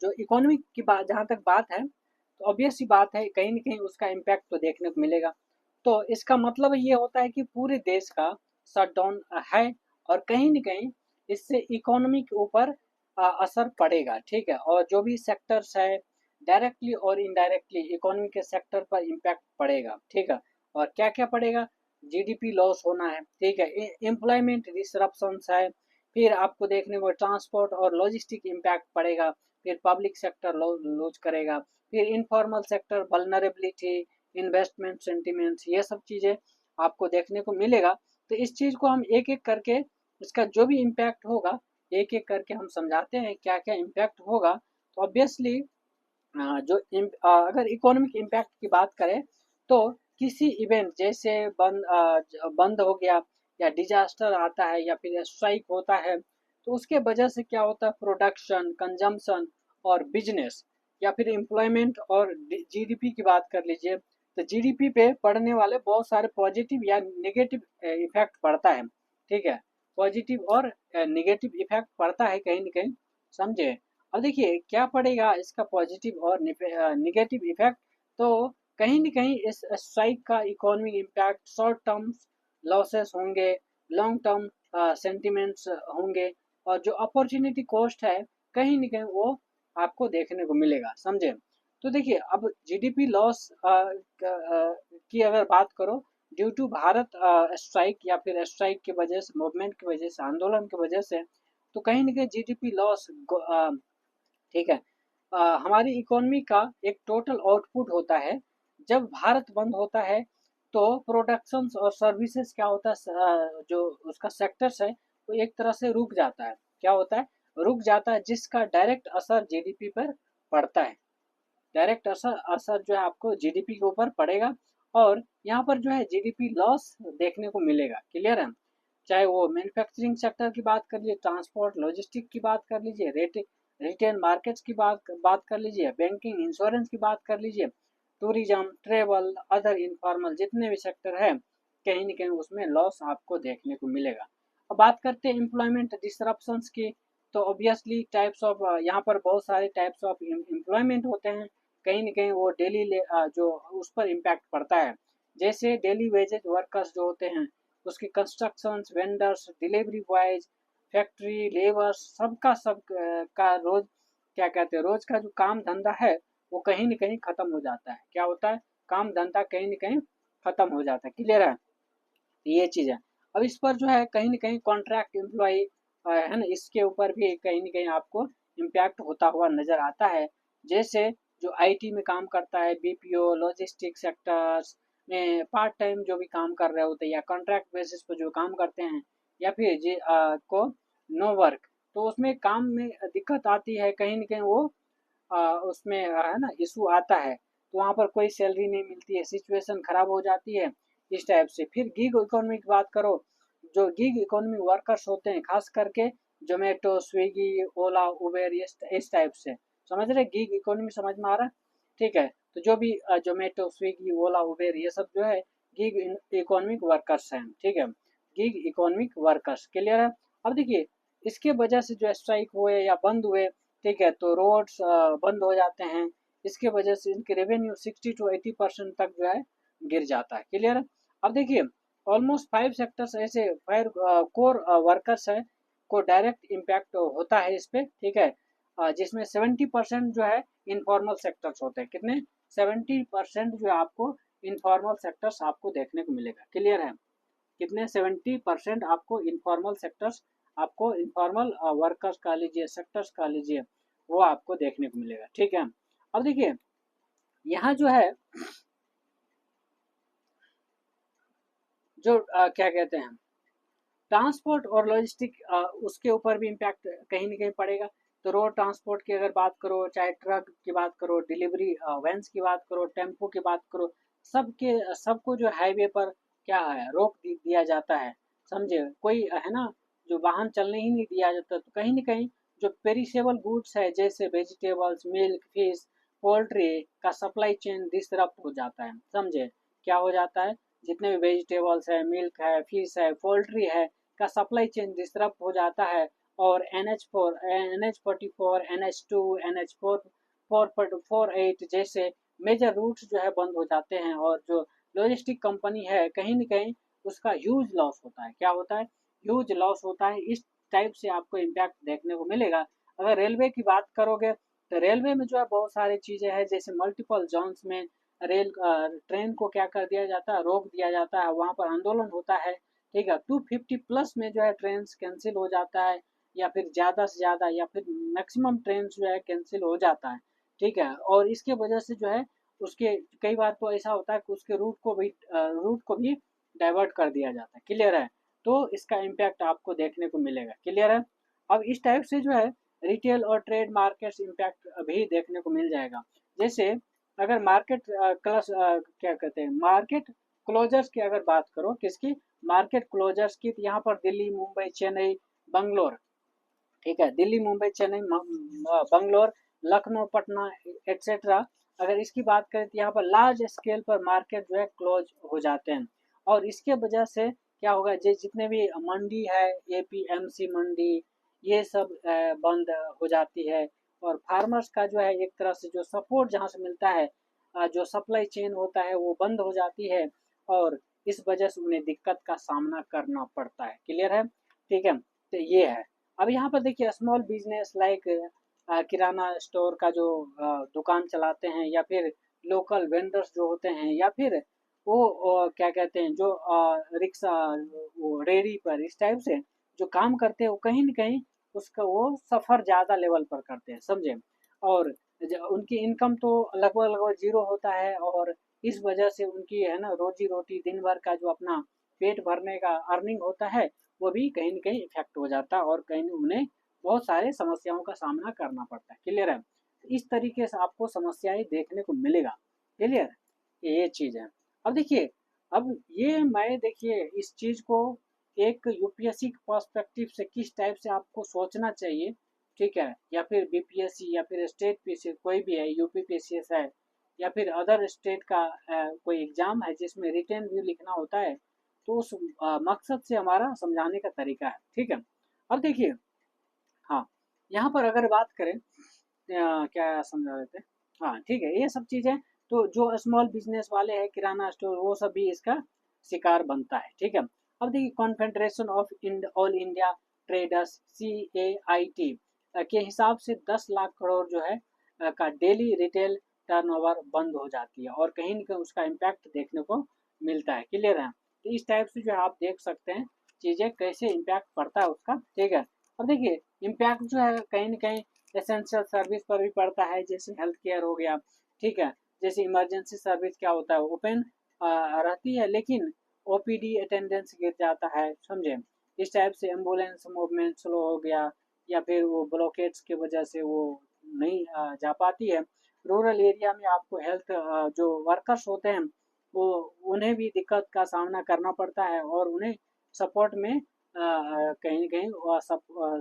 जो इकोनॉमिक की बात, जहाँ तक बात है, तो ऑब्वियस सी बात है, कहीं ना कहीं उसका इम्पैक्ट तो देखने को मिलेगा। तो इसका मतलब ये होता है कि पूरे देश का शटडाउन है, और कहीं ना कहीं इससे इकोनॉमी के ऊपर असर पड़ेगा, ठीक है। और जो भी सेक्टर्स है, डायरेक्टली और इनडायरेक्टली इकोनॉमी के सेक्टर पर इम्पैक्ट पड़ेगा, ठीक है। और क्या क्या पड़ेगा, जीडीपी लॉस होना है, ठीक है, एम्प्लॉयमेंट डिसरप्शंस है, फिर आपको देखने को ट्रांसपोर्ट और लॉजिस्टिक इम्पैक्ट पड़ेगा, फिर पब्लिक सेक्टर लूज करेगा, फिर informal sector vulnerability, investment sentiments, ये सब चीज़ें आपको देखने को मिलेगा। तो इस चीज़ को हम एक एक करके, इसका जो भी इम्पैक्ट होगा, एक एक करके हम समझाते हैं क्या क्या इम्पैक्ट होगा। तो ऑब्वियसली अगर इकोनॉमिक इम्पैक्ट की बात करें, तो किसी इवेंट जैसे बंद हो गया, या डिजास्टर आता है, या फिर स्ट्राइक होता है, तो उसके वजह से क्या होता है, प्रोडक्शन, कंजम्पशन और बिजनेस, या फिर एम्प्लॉयमेंट और जीडीपी की बात कर लीजिए, तो जीडीपी पे पड़ने वाले बहुत सारे पॉजिटिव या नेगेटिव इफेक्ट पड़ता है, ठीक है। पॉजिटिव और नेगेटिव इफेक्ट पड़ता है कहीं ना कहीं, समझे। अब देखिए क्या पड़ेगा इसका पॉजिटिव और निगेटिव इफेक्ट, तो कहीं ना कहीं इस स्ट्राइक का economic impact, short term losses होंगे, लॉन्ग टर्म सेंटिमेंट्स होंगे, और जो अपॉर्चुनिटी कॉस्ट है, कहीं ना कहीं वो आपको देखने को मिलेगा, समझे। तो देखिए अब जीडीपी लॉस की अगर बात करो, ड्यू टू भारत स्ट्राइक, या फिर स्ट्राइक की वजह से, मूवमेंट की वजह से, आंदोलन की वजह से, तो कहीं ना कहीं जीडीपी लॉस, ठीक है। हमारी इकोनॉमी का एक टोटल आउटपुट होता है, जब भारत बंद होता है, तो प्रोडक्शन और सर्विसेज क्या होता है, जो उसका सेक्टर्स है, वो एक तरह से रुक जाता है, क्या होता है, रुक जाता है, जिसका डायरेक्ट असर जीडीपी पर पड़ता है। डायरेक्ट असर असर जो है आपको जीडीपी के ऊपर पड़ेगा, और यहाँ पर जो है जीडीपी लॉस देखने को मिलेगा, क्लियर है। चाहे वो मैन्युफैक्चरिंग सेक्टर की बात कर लीजिए, ट्रांसपोर्ट लॉजिस्टिक की बात कर लीजिए, रिटेल मार्केट्स की बात कर लीजिए, बैंकिंग इंश्योरेंस की बात कर लीजिए, टूरिज्म, ट्रेवल, अदर इनफॉर्मल जितने भी सेक्टर है, कहीं ना कहीं उसमें लॉस आपको देखने को मिलेगा। अब बात करते हैं एम्प्लॉयमेंट डिसरप्शंस की, तो ऑब्वियसली टाइप्स ऑफ, यहाँ पर बहुत सारे टाइप्स ऑफ एम्प्लॉयमेंट होते हैं, कहीं ना कहीं वो डेली जो उस पर इम्पैक्ट पड़ता है, जैसे डेली वेजेज वर्कर्स जो होते हैं, उसके constructions, vendors, delivery boys, factory labours, सबका सब का रोज क्या कहते हैं, रोज का जो काम धंधा है वो कहीं न कहीं खत्म हो जाता है। क्या होता है, काम धंधा कहीं न कहीं खत्म हो जाता है। क्लियर है? ये चीज़ है। अब इस पर जो है कहीं न कहीं कॉन्ट्रैक्ट एम्प्लॉयी है ना, इसके ऊपर भी कहीं न कहीं आपको इम्पैक्ट होता हुआ नज़र आता है। जैसे जो आईटी में काम करता है, बीपीओ, लॉजिस्टिक सेक्टर्स में पार्ट टाइम जो भी काम कर रहे होते हैं या कॉन्ट्रैक्ट बेसिस पे जो काम करते हैं, या फिर को नो वर्क, तो उसमें काम में दिक्कत आती है, कहीं न कहीं वो उसमें है ना इशू आता है, तो वहाँ पर कोई सैलरी नहीं मिलती है, सिचुएशन खराब हो जाती है इस टाइप से। फिर गिग इकोनॉमी की बात करो, जो गिग इकोनॉमी वर्कर्स होते हैं, खास करके जोमेटो, स्विगी, ओला, उबेर, इस टाइप से। समझ रहे, गिग इकोनॉमी समझ में आ रहा है? ठीक है, तो जो भी जोमेटो, स्विगी, ओला, उबेर, ये सब जो है गिग इकोनॉमिक वर्कर्स हैं। ठीक है, गिग इकोनॉमिक वर्कर्स। क्लियर है? अब देखिए, इसके वजह से जो स्ट्राइक हुए या बंद हुए, ठीक है, तो रोड्स बंद हो जाते हैं, इसके वजह से इनके रेवेन्यू 60 to 80% तक जो है गिर जाता है। क्लियर है? अब देखिए, ऑलमोस्ट 5 सेक्टर्स ऐसे, 5 कोर वर्कर्स है को डायरेक्ट इम्पैक्ट होता है इस पे। ठीक है, जिसमें 70% जो है इनफॉर्मल सेक्टर्स होते हैं। कितने? 70% जो है आपको इनफॉर्मल सेक्टर्स आपको देखने को मिलेगा। क्लियर है? कितने? 70% आपको इनफॉर्मल सेक्टर्स, आपको इनफॉर्मल वर्कर्स का लीजिए, सेक्टर्स का लीजिए, वो आपको देखने को मिलेगा। ठीक है, अब देखिए, यहाँ जो है जो क्या कहते हैं, ट्रांसपोर्ट और लॉजिस्टिक, उसके ऊपर भी इम्पैक्ट कहीं न कहीं पड़ेगा। तो रोड ट्रांसपोर्ट की अगर बात करो, चाहे ट्रक की बात करो, डिलीवरी वैन्स की बात करो, टेम्पो की बात करो, सबको जो हाईवे पर क्या है, रोक दिया जाता है। समझे? कोई है ना, जो वाहन चलने ही नहीं दिया जाता, तो कहीं न कहीं जो पेरिशेबल गुड्स है, जैसे वेजिटेबल्स, मिल्क, फिश, पोल्ट्री का सप्लाई चेन डिसरप्ट हो जाता है। समझे? क्या हो जाता है? जितने भी वेजिटेबल्स है, मिल्क है, फिश है, पोल्ट्री है, का सप्लाई चेन डिस्टर्ब हो जाता है, और NH4, NH44, NH2, NH4, 448 जैसे मेजर रूट्स जो है बंद हो जाते हैं, और जो लॉजिस्टिक कंपनी है, कहीं न कहीं उसका ह्यूज लॉस होता है। क्या होता है? ह्यूज लॉस होता है। इस टाइप से आपको इम्पैक्ट देखने को मिलेगा। अगर रेलवे की बात करोगे, तो रेलवे में जो है बहुत सारी चीज़ें हैं, जैसे मल्टीपल जोन्स में ट्रेन को क्या कर दिया जाता है, रोक दिया जाता है, वहाँ पर आंदोलन होता है। ठीक है, 250 प्लस में जो है ट्रेन कैंसिल हो जाता है, या फिर ज़्यादा से ज़्यादा, या फिर मैक्सिमम ट्रेन जो है कैंसिल हो जाता है। ठीक है, और इसके वजह से जो है उसके कई बार तो ऐसा होता है कि उसके रूट को भी डाइवर्ट कर दिया जाता है। क्लियर है? तो इसका इम्पैक्ट आपको देखने को मिलेगा। क्लियर है? अब इस टाइप से जो है रिटेल और ट्रेड मार्केट्स इम्पैक्ट भी देखने को मिल जाएगा। जैसे अगर मार्केट क्लस क्या कहते हैं, मार्केट क्लोजर्स की अगर बात करो, किसकी? मार्केट क्लोजर्स की, तो यहाँ पर दिल्ली, मुंबई, चेन्नई, बंगलोर, ठीक है, दिल्ली, मुंबई, चेन्नई, बंगलोर, लखनऊ, पटना, एक्सेट्रा, अगर इसकी बात करें, तो यहाँ पर लार्ज स्केल पर मार्केट जो है क्लोज हो जाते हैं। और इसके वजह से क्या होगा, जितने भी मंडी है, APMC मंडी, ये सब बंद हो जाती है। और फार्मर्स का जो है एक तरह से जो सपोर्ट जहाँ से मिलता है, जो सप्लाई चेन होता है, वो बंद हो जाती है, और इस वजह से उन्हें दिक्कत का सामना करना पड़ता है। क्लियर है? ठीक है, तो ये है। अब यहाँ पर देखिए, स्मॉल बिजनेस लाइक किराना स्टोर का जो दुकान चलाते हैं, या फिर लोकल वेंडर्स जो होते हैं, या फिर वो क्या कहते हैं, जो रिक्शा, वो रेहड़ी पर, इस टाइप से जो काम करते हैं, वो कहीं न कहीं उसका वो सफ़र ज़्यादा लेवल पर करते हैं। समझे? और उनकी इनकम तो लगभग लगभग जीरो होता है, और इस वजह से उनकी है ना रोजी रोटी, दिन भर का जो अपना पेट भरने का अर्निंग होता है, वो भी कहीं न कहीं इफ़ेक्ट हो जाता है, और कहीं न उन्हें बहुत सारे समस्याओं का सामना करना पड़ता है। क्लियर है? इस तरीके से आपको समस्याएँ देखने को मिलेगा। क्लियर? ये चीज़ है। अब देखिए, अब ये मैं देखिए इस चीज़ को एक यूपीएससी के पर्सपेक्टिव से किस टाइप से आपको सोचना चाहिए, ठीक है? या फिर बीपीएससी, या फिर स्टेट पीसी, कोई भी है, यूपी पीसीएस है, या फिर अदर स्टेट का कोई एग्ज़ाम है जिसमें रिटन भी लिखना होता है, तो उस मकसद से हमारा समझाने का तरीका है। ठीक है? अब देखिए, हाँ, यहाँ पर अगर बात करें, क्या समझा रहे थे? हाँ, ठीक है, ये सब चीज़ें, तो जो स्मॉल बिजनेस वाले हैं, किराना स्टोर, वो सब भी इसका शिकार बनता है। ठीक है, अब देखिए confederation of all India traders CAIT के हिसाब से 10 लाख करोड़ जो है का डेली रिटेल टर्नओवर बंद हो जाती है और कहीं ना कहीं उसका इम्पैक्ट देखने को मिलता है। क्लियर है? तो इस टाइप से जो है आप देख सकते हैं चीज़ें कैसे इम्पैक्ट पड़ता है उसका। ठीक है, अब देखिए इम्पैक्ट जो है कहीं ना कहीं एसेंशियल सर्विस पर भी पड़ता है, जैसे हेल्थ केयर हो गया। ठीक है, जैसे इमरजेंसी सर्विस क्या होता है, ओपन रहती है लेकिन OPD अटेंडेंस गिर जाता है, समझे। इस टाइप से एम्बुलेंस मूवमेंट स्लो हो गया, या फिर वो ब्लॉकेट्स की वजह से वो नहीं जा पाती है। रूरल एरिया में आपको हेल्थ जो वर्कर्स होते हैं वो उन्हें भी दिक्कत का सामना करना पड़ता है और उन्हें सपोर्ट में कहीं ना कहीं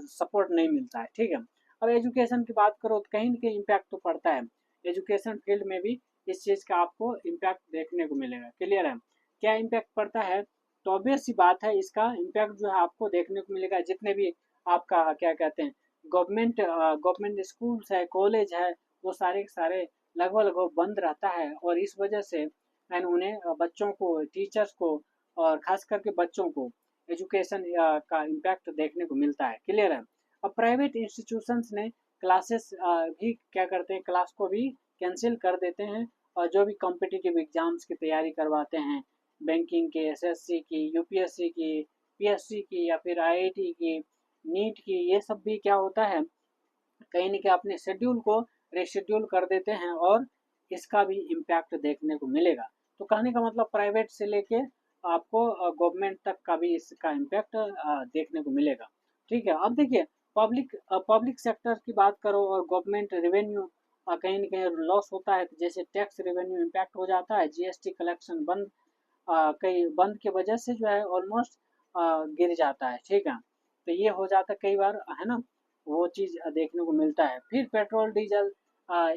सपोर्ट नहीं मिलता है। ठीक है, अब एजुकेशन की बात करो तो कहीं ना कहीं इम्पैक्ट तो पड़ता है। एजुकेशन फील्ड में भी इस चीज़ का आपको इम्पैक्ट देखने को मिलेगा। क्लियर है? क्या इम्पैक्ट पड़ता है? तो ऑब्वियस सी बात है, इसका इम्पैक्ट जो है आपको देखने को मिलेगा। जितने भी आपका क्या कहते हैं गवर्नमेंट स्कूल्स है, कॉलेज है, वो सारे के सारे लगभग लगभग बंद रहता है और इस वजह से एंड उन्हें बच्चों को, टीचर्स को और खास करके बच्चों को एजुकेशन का इम्पैक्ट देखने को मिलता है। क्लियर है? अब प्राइवेट इंस्टीट्यूशंस ने क्लासेस भी क्या करते हैं, क्लास को भी कैंसिल कर देते हैं और जो भी कॉम्पिटिटिव एग्जाम्स की तैयारी करवाते हैं, बैंकिंग के, SSC की, UPSC की, PSC की या फिर IIT की, नीट की, ये सब भी क्या होता है कहीं न कहीं अपने शेड्यूल को रिशेड्यूल कर देते हैं और इसका भी इम्पैक्ट देखने को मिलेगा। तो कहने का मतलब प्राइवेट से लेके आपको गवर्नमेंट तक का भी इसका इम्पैक्ट देखने को मिलेगा। ठीक है, अब देखिए पब्लिक सेक्टर की बात करो और गवर्नमेंट रेवेन्यू कहीं न कहीं लॉस होता है, जैसे टैक्स रेवेन्यू इम्पैक्ट हो जाता है, GST कलेक्शन बंद कई बंद की वजह से जो है ऑलमोस्ट गिर जाता है। ठीक है, तो ये हो जाता है कई बार, है ना, वो चीज़ देखने को मिलता है। फिर पेट्रोल डीजल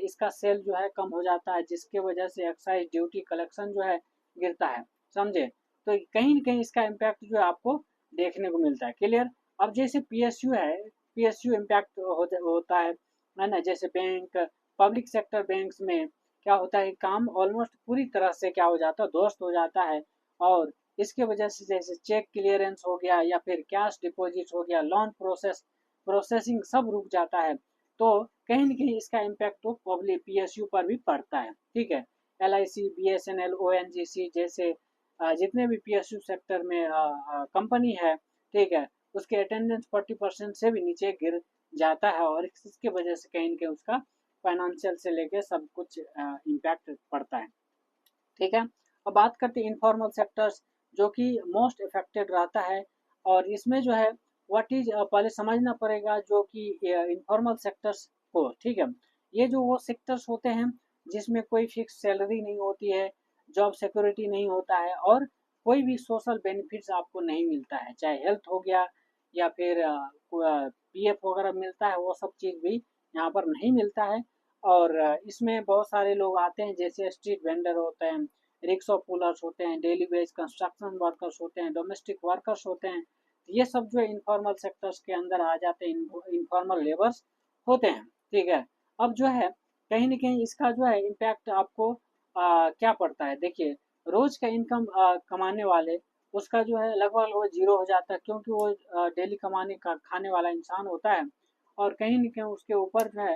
इसका सेल जो है कम हो जाता है, जिसके वजह से एक्साइज ड्यूटी कलेक्शन जो है गिरता है, समझे। तो कहीं ना कहीं इसका इम्पैक्ट जो है आपको देखने को मिलता है। क्लियर? अब जैसे PSU है, PSU इम्पैक्ट होता है ना, जैसे बैंक, पब्लिक सेक्टर बैंक्स में क्या होता है, काम ऑलमोस्ट पूरी तरह से क्या हो जाता है, ध्वस्त हो जाता है और इसके वजह से जैसे चेक क्लियरेंस हो गया या फिर कैश डिपॉजिट हो गया, लोन प्रोसेसिंग सब रुक जाता है। तो कहीं ना कहीं इसका इम्पैक्ट तो पब्लिक PSU पर भी पड़ता है। ठीक है, LIC, BSNL, ONGC जैसे जितने भी PSU सेक्टर में कंपनी है, ठीक है, उसके अटेंडेंस 40% से भी नीचे गिर जाता है और इसकी वजह से कहीं ना कहीं उसका फाइनेंशियल से लेके सब कुछ इम्पैक्ट पड़ता है। ठीक है, अब बात करते हैं इनफॉर्मल सेक्टर्स, जो कि मोस्ट इफेक्टेड रहता है और इसमें जो है व्हाट इज पहले समझना पड़ेगा जो कि इनफॉर्मल सेक्टर्स को। ठीक है, ये जो वो सेक्टर्स होते हैं जिसमें कोई फिक्स सैलरी नहीं होती है, जॉब सिक्योरिटी नहीं होता है और कोई भी सोशल बेनिफिट्स आपको नहीं मिलता है, चाहे हेल्थ हो गया या फिर PF वगैरह मिलता है, वो सब चीज़ भी यहाँ पर नहीं मिलता है। और इसमें बहुत सारे लोग आते हैं, जैसे स्ट्रीट वेंडर होते हैं, रिक्शा पुलर्स होते हैं, डेली वेज कंस्ट्रक्शन वर्कर्स होते हैं, डोमेस्टिक वर्कर्स होते हैं। ये सब जो इनफॉर्मल सेक्टर्स के अंदर आ जाते हैं, इनफॉर्मल लेबर्स होते हैं। ठीक है, अब जो है कहीं ना कहीं इसका जो है इम्पैक्ट आपको क्या पड़ता है, देखिए रोज का इनकम कमाने वाले उसका जो है लगभग वो जीरो हो जाता है, क्योंकि वो डेली कमाने का खाने वाला इंसान होता है और कहीं ना कहीं उसके ऊपर जो है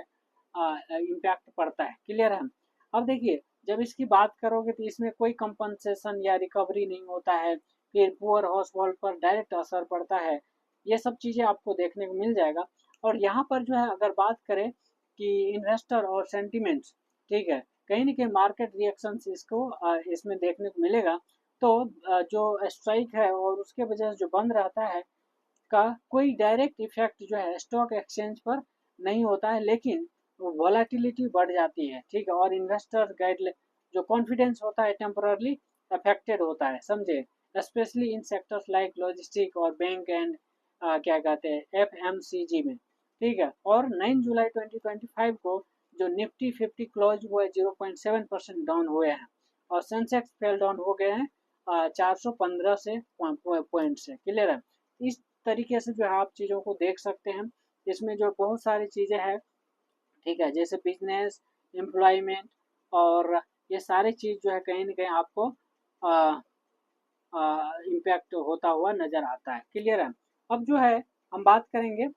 इम्पैक्ट पड़ता है। क्लियर है? अब देखिए जब इसकी बात करोगे तो इसमें कोई कंपनसेशन या रिकवरी नहीं होता है, फिर पुअर हाउस होल्ड पर डायरेक्ट असर पड़ता है, ये सब चीज़ें आपको देखने को मिल जाएगा। और यहाँ पर जो है अगर बात करें कि इन्वेस्टर और सेंटिमेंट्स, ठीक है, कहीं ना कहीं मार्केट रिएक्शंस इसको इसमें देखने को मिलेगा। तो जो स्ट्राइक है और उसके वजह से जो बंद रहता है का कोई डायरेक्ट इफेक्ट जो है स्टॉक एक्सचेंज पर नहीं होता है, लेकिन वॉलेटिलिटी बढ़ जाती है। ठीक है, और इन्वेस्टर गाइड जो कॉन्फिडेंस होता है टेम्पररली अफेक्टेड होता है, समझे, specially in sectors like logistic और बैंक एंड क्या कहते हैं FMCG में। ठीक है, और 9 जुलाई 2025 को जो निफ्टी 50 क्लोज हुआ है 0.7% डाउन हुए हैं और सेंसेक्स फेल डाउन हो गए हैं 415 से पॉइंट से। क्लियर है? इस तरीके से जो है आप चीज़ों को देख सकते हैं, इसमें जो बहुत सारी चीज़ें हैं, ठीक है, जैसे बिजनेस, एम्प्लॉयमेंट और ये सारी चीज़ जो है कहीं न कहीं आपको इम्पैक्ट होता हुआ नज़र आता है। क्लियर है? अब जो है हम बात करेंगे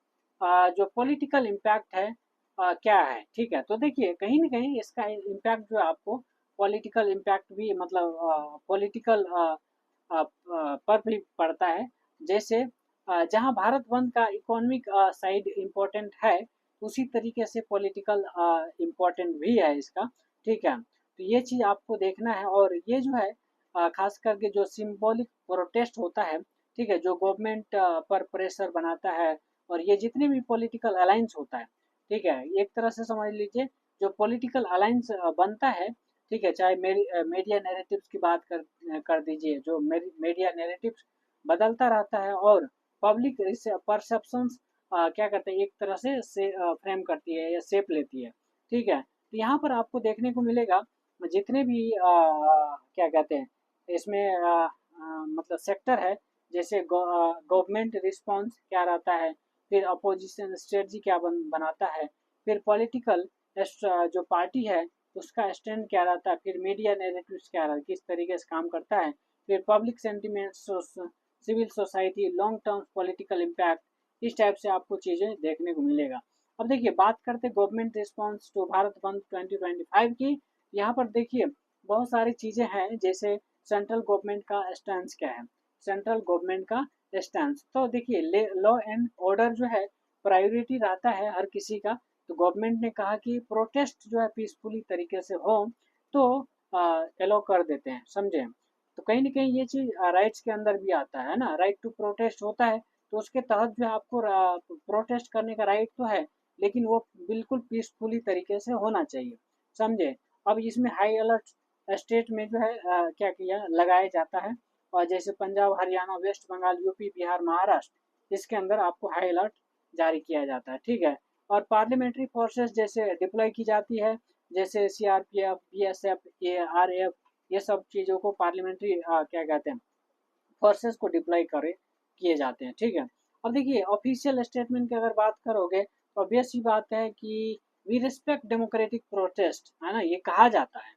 जो पॉलिटिकल इम्पैक्ट है क्या है? ठीक है? तो देखिए कहीं न कहीं इसका इम्पैक्ट जो है आपको पॉलिटिकल इम्पैक्ट भी मतलब पॉलिटिकल पर भी पड़ता है। जैसे जहाँ भारत बंद का इकोनॉमिक साइड इम्पोर्टेंट है, उसी तरीके से पॉलिटिकल इम्पोर्टेंट भी है इसका। ठीक है? तो ये चीज़ आपको देखना है और ये जो है खास करके जो सिंबॉलिक प्रोटेस्ट होता है, ठीक है, जो गवर्नमेंट पर प्रेशर बनाता है और ये जितने भी पॉलिटिकल अलायंस होता है, ठीक है, एक तरह से समझ लीजिए जो पॉलिटिकल अलायंस बनता है, ठीक है, चाहे मीडिया नैरेटिव्स की बात कर दीजिए, जो मीडिया नैरेटिव्स बदलता रहता है और पब्लिक परसेप्शंस क्या कहते हैं एक तरह से फ्रेम करती है या शेप लेती है, ठीक है। तो यहाँ पर आपको देखने को मिलेगा जितने भी क्या कहते हैं इसमें मतलब सेक्टर है, जैसे गवर्नमेंट रिस्पॉन्स क्या रहता है, फिर अपोजिशन स्ट्रेटजी क्या बनाता है, फिर पॉलिटिकल जो पार्टी है उसका स्टैंड क्या रहता है, फिर मीडिया नैरेटिव्स क्या रहता है, किस तरीके से काम करता है, फिर public sentiment, civil society, long term political impact, इस टाइप से आपको चीज़ें देखने को मिलेगा। अब देखिए बात करते गवर्नमेंट रिस्पॉन्स टू भारत बंद 2025 की। यहाँ पर देखिए बहुत सारी चीज़ें हैं, जैसे सेंट्रल गवर्नमेंट का स्टैंड क्या है, सेंट्रल गवर्नमेंट का स्टैंड तो देखिए लॉ एंड ऑर्डर जो है प्रायोरिटी रहता है हर किसी का। तो गवर्नमेंट ने कहा कि प्रोटेस्ट जो है पीसफुली तरीके से हो तो एलो कर देते हैं, समझे। तो कहीं ना कहीं ये चीज़ राइट्स के अंदर भी आता है ना, राइट टू प्रोटेस्ट होता है, तो उसके तहत जो है आपको प्रोटेस्ट करने का राइट तो है, लेकिन वो बिल्कुल पीसफुली तरीके से होना चाहिए, समझे। अब इसमें हाई अलर्ट स्टेट में जो है क्या किया लगाया जाता है, और जैसे पंजाब, हरियाणा, वेस्ट बंगाल, यूपी, बिहार, महाराष्ट्र, इसके अंदर आपको हाई अलर्ट जारी किया जाता है, ठीक है। और पार्लियामेंट्री फोर्सेस जैसे डिप्लॉय की जाती है, जैसे सीआरपीएफ, बीएसएफ, एआरएफ, ये सब चीज़ों को पार्लियामेंट्री क्या कहते हैं फोर्सेस को डिप्लॉय करे किए जाते हैं, ठीक है। अब देखिए ऑफिशियल स्टेटमेंट की अगर बात करोगे तो ऑब्वियस सी बात है कि वी रिस्पेक्ट डेमोक्रेटिक प्रोटेस्ट, है ना, ये कहा जाता है।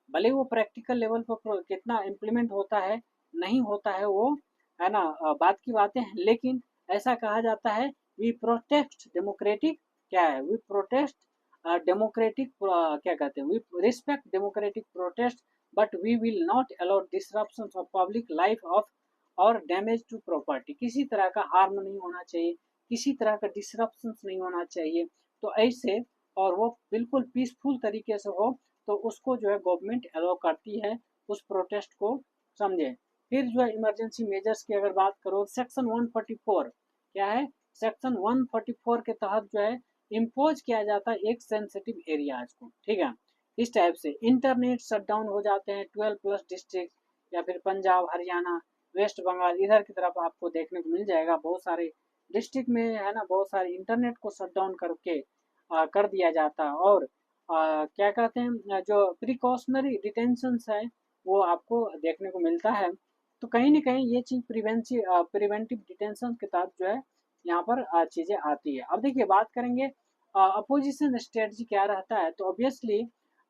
भले वो प्रैक्टिकल लेवल पर कितना इम्प्लीमेंट होता है नहीं होता है वो, है ना, बात की बातें हैं, लेकिन ऐसा कहा जाता है वी प्रोटेस्ट डेमोक्रेटिक, क्या है, वी प्रोटेस्ट डेमोक्रेटिक, क्या कहते हैं, we respect democratic protest but we will not allow disruption of public life of और डैमेज टू प्रॉपर्टी, किसी तरह का हार्म नहीं होना चाहिए, किसी तरह का डिसरप्शन नहीं होना चाहिए। तो ऐसे और वो बिल्कुल पीसफुल तरीके से हो तो उसको जो है गवर्नमेंट अलाउ करती है उस प्रोटेस्ट को, समझे। फिर जो है इमरजेंसी मेजर्स की अगर बात करो, सेक्शन 144 क्या है, सेक्शन 144 के तहत जो है इम्पोज किया जाता है एक सेंसिटिव एरियाज को, ठीक है। इस टाइप से इंटरनेट शटडाउन हो जाते हैं 12 प्लस डिस्ट्रिक्ट, या फिर पंजाब, हरियाणा, वेस्ट बंगाल, इधर की तरफ आपको देखने को मिल जाएगा बहुत सारे डिस्ट्रिक्ट में, है ना, बहुत सारे इंटरनेट को शटडाउन करके कर दिया जाता है। और क्या कहते हैं जो प्रिकॉशनरी डिटेंशंस है वो आपको देखने को मिलता है। तो कहीं ना कहीं ये चीज़ प्रिवेंटिव डिटेंशन के तहत जो है यहाँ पर चीज़ें आती है। अब देखिए बात करेंगे अपोजिशन स्ट्रेटजी क्या रहता है, तो ऑब्वियसली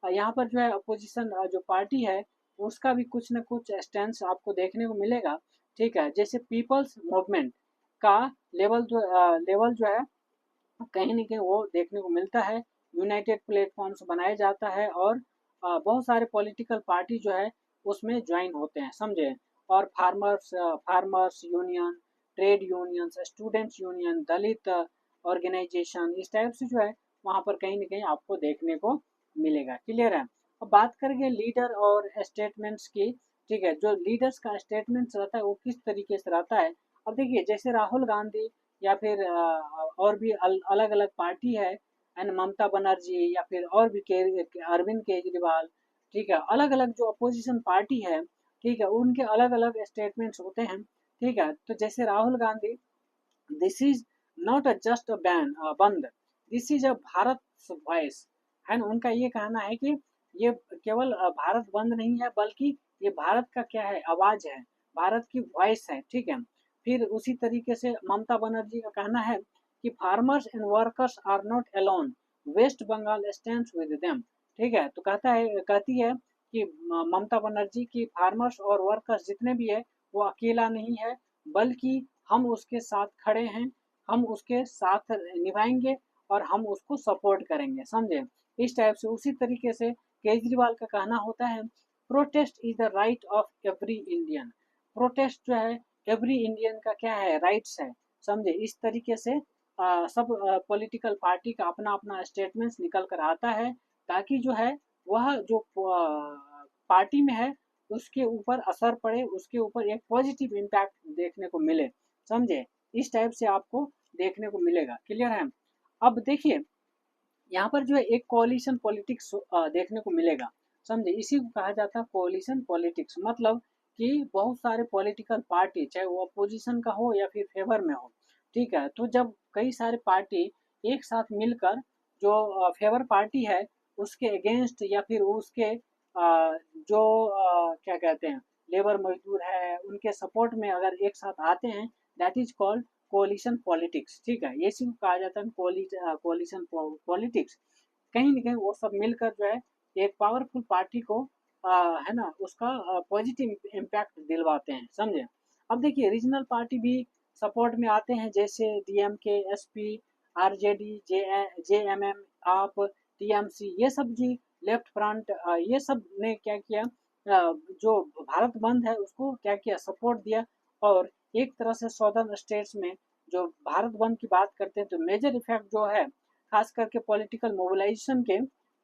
यहाँ पर जो है अपोजिशन जो पार्टी है उसका भी कुछ न कुछ स्टैंड आपको देखने को मिलेगा, ठीक है। जैसे पीपल्स मूवमेंट का लेवल जो है कहीं न कहीं वो देखने को मिलता है, यूनाइटेड प्लेटफॉर्म्स बनाया जाता है और बहुत सारे पॉलिटिकल पार्टी जो है उसमें ज्वाइन होते हैं, समझे। और farmers union, trade unions, students union, Dalit organisation, इस टाइप से जो है वहाँ पर कहीं न कहीं आपको देखने को मिलेगा, क्लियर है। अब बात करेंगे लीडर और स्टेटमेंट्स की, ठीक है, जो लीडर्स का स्टेटमेंट्स रहता है वो किस तरीके से रहता है। अब देखिए जैसे राहुल गांधी या फिर और भी अलग अलग पार्टी है एंड ममता बनर्जी या फिर और भी अरविंद केजरीवाल, ठीक है, अलग अलग जो अपोजिशन पार्टी है, ठीक है, उनके अलग अलग स्टेटमेंट्स होते हैं, ठीक है। तो जैसे Rahul Gandhi, this is not a just a ban bandh, this is a Bharat voice, है ना, उनका ये कहना है कि ये केवल भारत बंद नहीं है बल्कि ये भारत का क्या है, आवाज है, भारत की वॉइस है, ठीक है। फिर उसी तरीके से ममता बनर्जी का कहना है कि farmers and workers are not alone, West Bengal stands with them, ठीक है। तो कहती है कि ममता बनर्जी की फार्मर्स और वर्कर्स जितने भी है वो अकेला नहीं है, बल्कि हम उसके साथ खड़े हैं, हम उसके साथ निभाएंगे और हम उसको सपोर्ट करेंगे, समझे। इस टाइप से उसी तरीके से केजरीवाल का कहना होता है, protest is the right of every Indian. Protest जो है एवरी इंडियन का क्या है, राइट्स है, समझे। इस तरीके से सब पॉलिटिकल पार्टी का अपना अपना स्टेटमेंट्स निकल कर आता है, ताकि जो है वह जो पार्टी में है उसके ऊपर असर पड़े, उसके ऊपर एक पॉजिटिव इम्पैक्ट देखने को मिले, समझे। इस टाइप से आपको देखने को मिलेगा, क्लियर है। अब देखिए यहाँ पर जो है एक कोalition पॉलिटिक्स देखने को मिलेगा, समझे। इसी को कहा जाता है कोalition पॉलिटिक्स, मतलब कि बहुत सारे पॉलिटिकल पार्टी, चाहे वो अपोजिशन का हो या फिर फेवर में हो, ठीक है। तो जब कई सारे पार्टी एक साथ मिलकर जो फेवर पार्टी है उसके अगेंस्ट या फिर उसके जो क्या कहते हैं लेबर मजदूर है उनके सपोर्ट में अगर एक साथ आते हैं, that is called coalition politics, ठीक है। ये सिर्फ कहा जाता है कोलिशन पॉलिटिक्स। कहीं ना कहीं वो सब मिलकर जो है एक पावरफुल पार्टी को है ना उसका पॉजिटिव इम्पैक्ट दिलवाते हैं, समझे। अब देखिए रीजनल पार्टी भी सपोर्ट में आते हैं, जैसे डीएमके, एसपी, आरजेडी, जेएमएम, आप, टीएमसी, ये सब जी, लेफ्ट फ्रंट, ये सब ने क्या किया, जो भारत बंद है उसको क्या किया, सपोर्ट दिया। और एक तरह से सदर्न स्टेट्स में जो भारत बंद की बात करते हैं तो मेजर इफेक्ट जो है खास करके पॉलिटिकल मोबिलाइजेशन के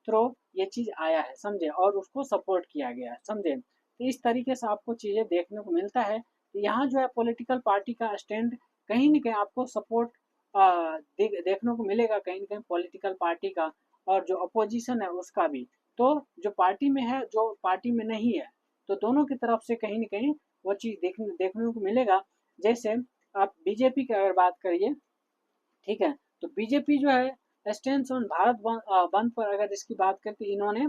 थ्रू ये चीज आया है, समझे, और उसको सपोर्ट किया गया है, समझे। तो इस तरीके से आपको चीजें देखने को मिलता है। तो यहाँ जो है पॉलिटिकल पार्टी का स्टैंड कहीं न कहीं आपको सपोर्ट देखने को मिलेगा, कहीं न कहीं पॉलिटिकल पार्टी का, और जो अपोजिशन है उसका भी। तो जो पार्टी में है, जो पार्टी में नहीं है, तो दोनों की तरफ से कहीं न कहीं वो चीज़ देखने देखने को मिलेगा। जैसे आप बीजेपी की अगर बात करिए, ठीक है, तो बीजेपी जो है स्टैंड्स ऑन भारत बंद पर अगर इसकी बात करें तो इन्होंने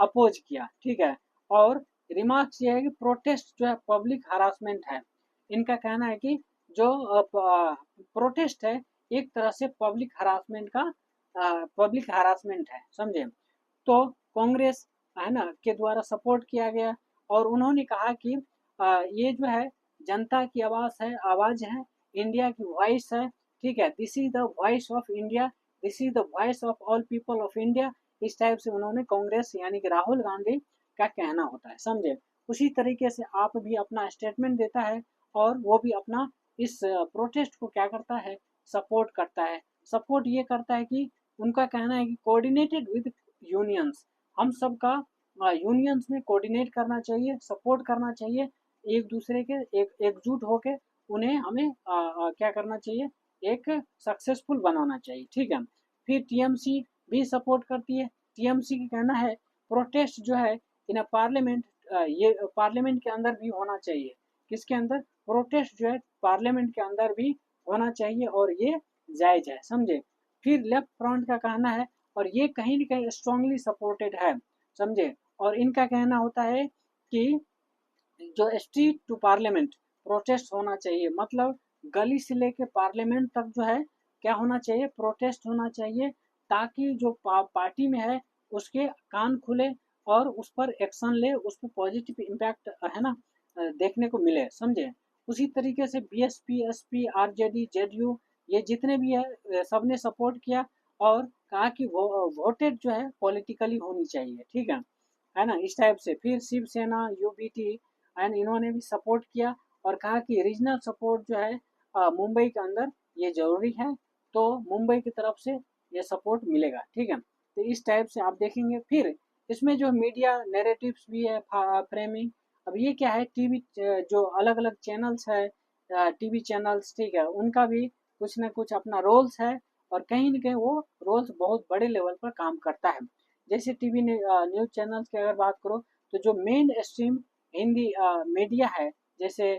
अपोज किया, ठीक है। और रिमार्क्स ये है कि प्रोटेस्ट जो है पब्लिक हरासमेंट है। इनका कहना है कि जो प्रोटेस्ट है एक तरह से पब्लिक हरासमेंट है, समझे। तो कांग्रेस है ना के द्वारा सपोर्ट किया गया, और उन्होंने कहा कि ये जो है जनता की आवाज़ है, इंडिया की वॉइस है, ठीक है। This is the voice of India, this is the voice of all people of India. इस टाइप से उन्होंने कांग्रेस यानी कि राहुल गांधी का कहना होता है, समझे। उसी तरीके से आप भी अपना स्टेटमेंट देता है, और वो भी अपना इस प्रोटेस्ट को क्या करता है, सपोर्ट करता है। सपोर्ट ये करता है कि उनका कहना है कि कोऑर्डिनेटेड विद यूनियंस, हम सबका यूनियंस में कोऑर्डिनेट करना चाहिए, सपोर्ट करना चाहिए, एक दूसरे के एकजुट होके उन्हें हमें क्या करना चाहिए, एक सक्सेसफुल बनाना चाहिए, ठीक है। फिर टीएमसी भी सपोर्ट करती है। टीएमसी की कहना है प्रोटेस्ट जो है इन पार्लियामेंट, ये पार्लियामेंट के अंदर भी होना चाहिए। किसके अंदर, प्रोटेस्ट जो है पार्लियामेंट के अंदर भी होना चाहिए, और ये जायज है, समझे। फिर लेफ्ट फ्रंट का कहना है, और ये कहीं ना कहीं स्ट्रांगली सपोर्टेड है, समझे। और इनका कहना होता है कि जो स्ट्रीट टू पार्लियामेंट प्रोटेस्ट होना चाहिए, मतलब गली से लेके पार्लियामेंट तक जो है क्या होना चाहिए, प्रोटेस्ट होना चाहिए, ताकि जो पार्टी में है उसके कान खुले और उस पर एक्शन ले, उस पर पॉजिटिव इम्पैक्ट है ना देखने को मिले, समझे। उसी तरीके से बीएसपी, एसपी, आरजेडी, जेडीयू, ये जितने भी है सबने सपोर्ट किया, और कहा कि वो वोटेड जो है पॉलिटिकली होनी चाहिए, ठीक है ना। इस टाइप से फिर शिवसेना, यूबीटी एंड इन्होंने भी सपोर्ट किया, और कहा कि रीजनल सपोर्ट जो है मुंबई के अंदर ये जरूरी है, तो मुंबई की तरफ से ये सपोर्ट मिलेगा, ठीक है। तो इस टाइप से आप देखेंगे। फिर इसमें जो मीडिया नैरेटिव्स भी है, फ्रेमिंग, अब ये क्या है, टीवी जो अलग अलग चैनल्स है, टीवी चैनल्स, ठीक है, उनका भी कुछ ना कुछ अपना रोल्स है, और कहीं ना कहीं वो रोल्स बहुत बड़े लेवल पर काम करता है। जैसे टीवी न्यूज चैनल्स की अगर बात करो, तो जो मेन स्ट्रीम हिंदी मीडिया है, जैसे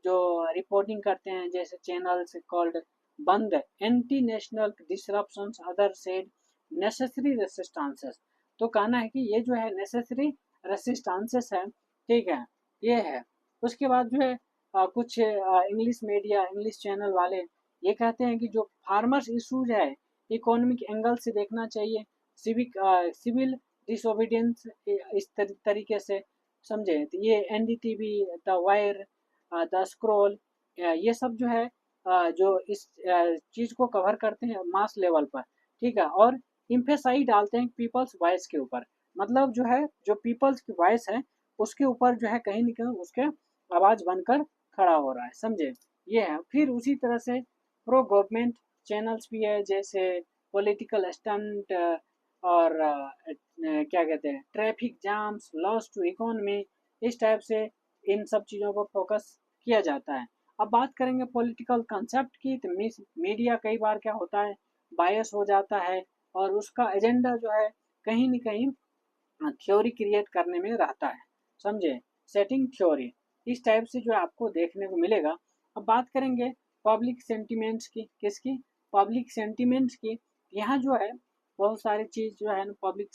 जो रिपोर्टिंग करते हैं, जैसे चैनल्स कॉल्ड बंद, anti national disruptions, other said necessary resistances. तो कहना है कि ये जो है नेसेसरी रेसिस्टेंसेस है, ठीक है, ये है। उसके बाद जो है कुछ इंग्लिश मीडिया, इंग्लिश चैनल वाले ये कहते हैं कि जो फार्मर्स इशूज है इकोनॉमिक एंगल से देखना चाहिए, सिविल डिसोबीडियंस इस तरीके से, समझे। तो ये NDTV, the wire, the scroll, ये सब जो है जो इस चीज़ को कवर करते हैं मास लेवल पर, ठीक है। और इम्फेसाइज डालते हैं पीपल्स वॉइस के ऊपर, मतलब जो है जो पीपल्स की वॉइस है उसके ऊपर जो है कहीं ना कहीं उसके आवाज़ बनकर खड़ा हो रहा है, समझे। ये है। फिर उसी तरह से प्रो गवर्नमेंट चैनल्स भी है, जैसे पॉलिटिकल स्टंट और क्या कहते हैं traffic jams, loss to economy, इस टाइप से इन सब चीज़ों पर फोकस किया जाता है। अब बात करेंगे पॉलिटिकल कंसेप्ट की, तो मीडिया कई बार क्या होता है बायस हो जाता है और उसका एजेंडा जो है कहीं न कहीं थ्योरी क्रिएट करने में रहता है, समझे। सेटिंग थ्योरी इस टाइप से जो है आपको देखने को मिलेगा। अब बात करेंगे पब्लिक सेंटिमेंट्स की, किसकी, पब्लिक सेंटिमेंट्स की। यहाँ जो है बहुत सारी चीज़ जो है ना पब्लिक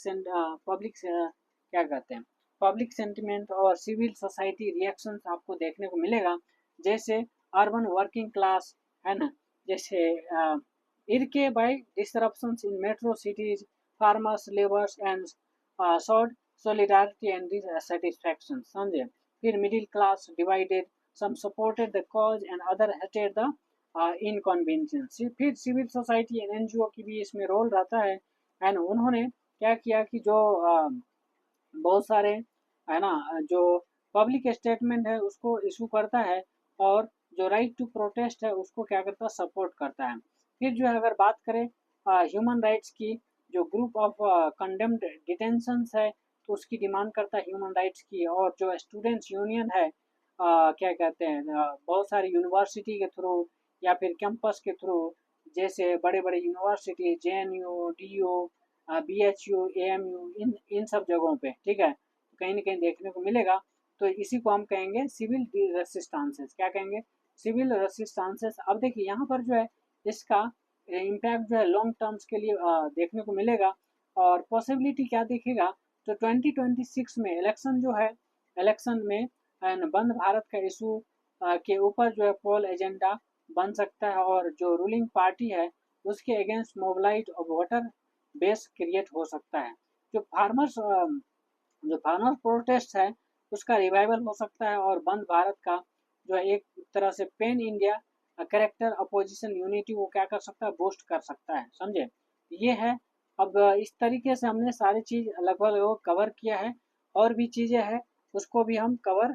क्या कहते हैं पब्लिक सेंटिमेंट और सिविल सोसाइटी रिएक्शंस आपको देखने को मिलेगा। जैसे अर्बन वर्किंग क्लास है ना, जैसे इरके by disruptions in metro cities, farmers, labours and short solidarity and dissatisfaction, समझे। फिर middle class divided, some supported the cause and other hated the inconvenience। फिर सिविल सोसाइटी एंड एनजीओ की भी इसमें रोल रहता है एंड उन्होंने क्या किया कि जो बहुत सारे है ना जो पब्लिक स्टेटमेंट है उसको इशू करता है और जो राइट टू प्रोटेस्ट है उसको क्या करता है सपोर्ट करता है। फिर जो है अगर बात करें ह्यूमन राइट्स की, जो ग्रुप ऑफ कंडेम्ड डिटेंशंस है तो उसकी डिमांड करता है ह्यूमन राइट्स की। और जो स्टूडेंट्स यूनियन है क्या कहते हैं बहुत सारी यूनिवर्सिटी के थ्रू या फिर कैंपस के थ्रू, जैसे बड़े बड़े university JNU, DU, BHU, AMU, इन सब जगहों पे, ठीक है, तो कहीं ना कहीं देखने को मिलेगा। तो इसी को हम कहेंगे सिविल रेसिस्टेंसेस, क्या कहेंगे, सिविल रेसिस्टेंसेस। अब देखिए यहाँ पर जो है इसका इम्पैक्ट जो है लॉन्ग टर्म्स के लिए देखने को मिलेगा। और पॉसिबिलिटी क्या दिखेगा, तो 2026 में इलेक्शन जो है, इलेक्शन में बंद भारत का इशू के ऊपर जो है पोल एजेंडा बन सकता है और जो रूलिंग पार्टी है उसके अगेंस्ट मोबिलाइज और वोटर बेस क्रिएट हो सकता है। जो फार्मर्स जो फार्मर प्रोटेस्ट है उसका रिवाइवल हो सकता है और बंद भारत का जो है एक तरह से pen India character opposition unity वो क्या कर सकता है बूस्ट कर सकता है, समझे। ये है। अब इस तरीके से हमने सारी चीज़ लगभग लगभग कवर किया है। और भी चीज़ें हैं उसको भी हम कवर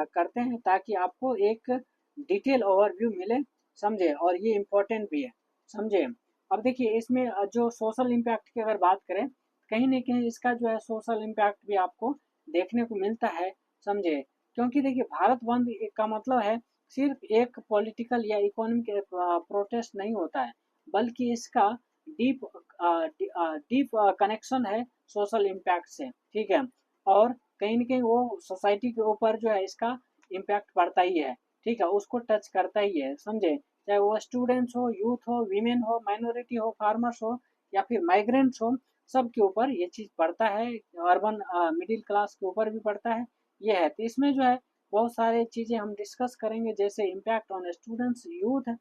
करते हैं ताकि आपको एक डिटेल ओवरव्यू मिले, समझे। और ये इम्पोर्टेंट भी है, समझे। अब देखिए इसमें जो सोशल इम्पैक्ट की अगर बात करें, कहीं न कहीं इसका जो है सोशल इम्पैक्ट भी आपको देखने को मिलता है, समझे। क्योंकि देखिए भारत बंद का मतलब है सिर्फ एक पॉलिटिकल या इकोनॉमिक प्रोटेस्ट नहीं होता है, बल्कि इसका डीप डीप कनेक्शन है सोशल इम्पैक्ट से, ठीक है। और कहीं न कहीं वो सोसाइटी के ऊपर जो है इसका इम्पैक्ट पड़ता ही है, ठीक है, उसको टच करता ही है, समझे। चाहे वो स्टूडेंट्स हो, यूथ हो, वीमेन हो, माइनॉरिटी हो, फार्मर्स हो या फिर माइग्रेंट्स हो, सब के ऊपर ये चीज़ पड़ता है। अर्बन मिडिल क्लास के ऊपर भी पड़ता है। ये है। तो इसमें जो है बहुत सारे चीज़ें हम डिस्कस करेंगे, जैसे इम्पैक्ट ऑन स्टूडेंट्स, यूथ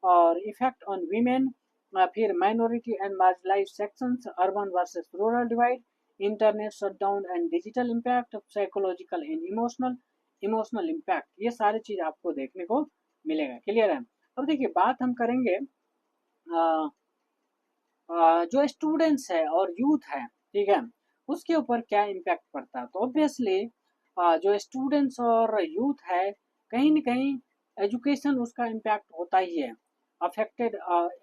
और इफेक्ट ऑन वीमेन, फिर minority and marginalised sections, urban versus rural divide, internet shutdown and digital impact, psychological and emotional impact, ये सारी चीज़ आपको देखने को मिलेगा। क्लियर है। अब देखिए बात हम करेंगे जो स्टूडेंट्स है और यूथ है, ठीक है, उसके ऊपर क्या इम्पैक्ट पड़ता है। तो ऑब्वियसली जो स्टूडेंट्स और यूथ है कहीं न कहीं एजुकेशन उसका इम्पैक्ट होता ही है, अफेक्टेड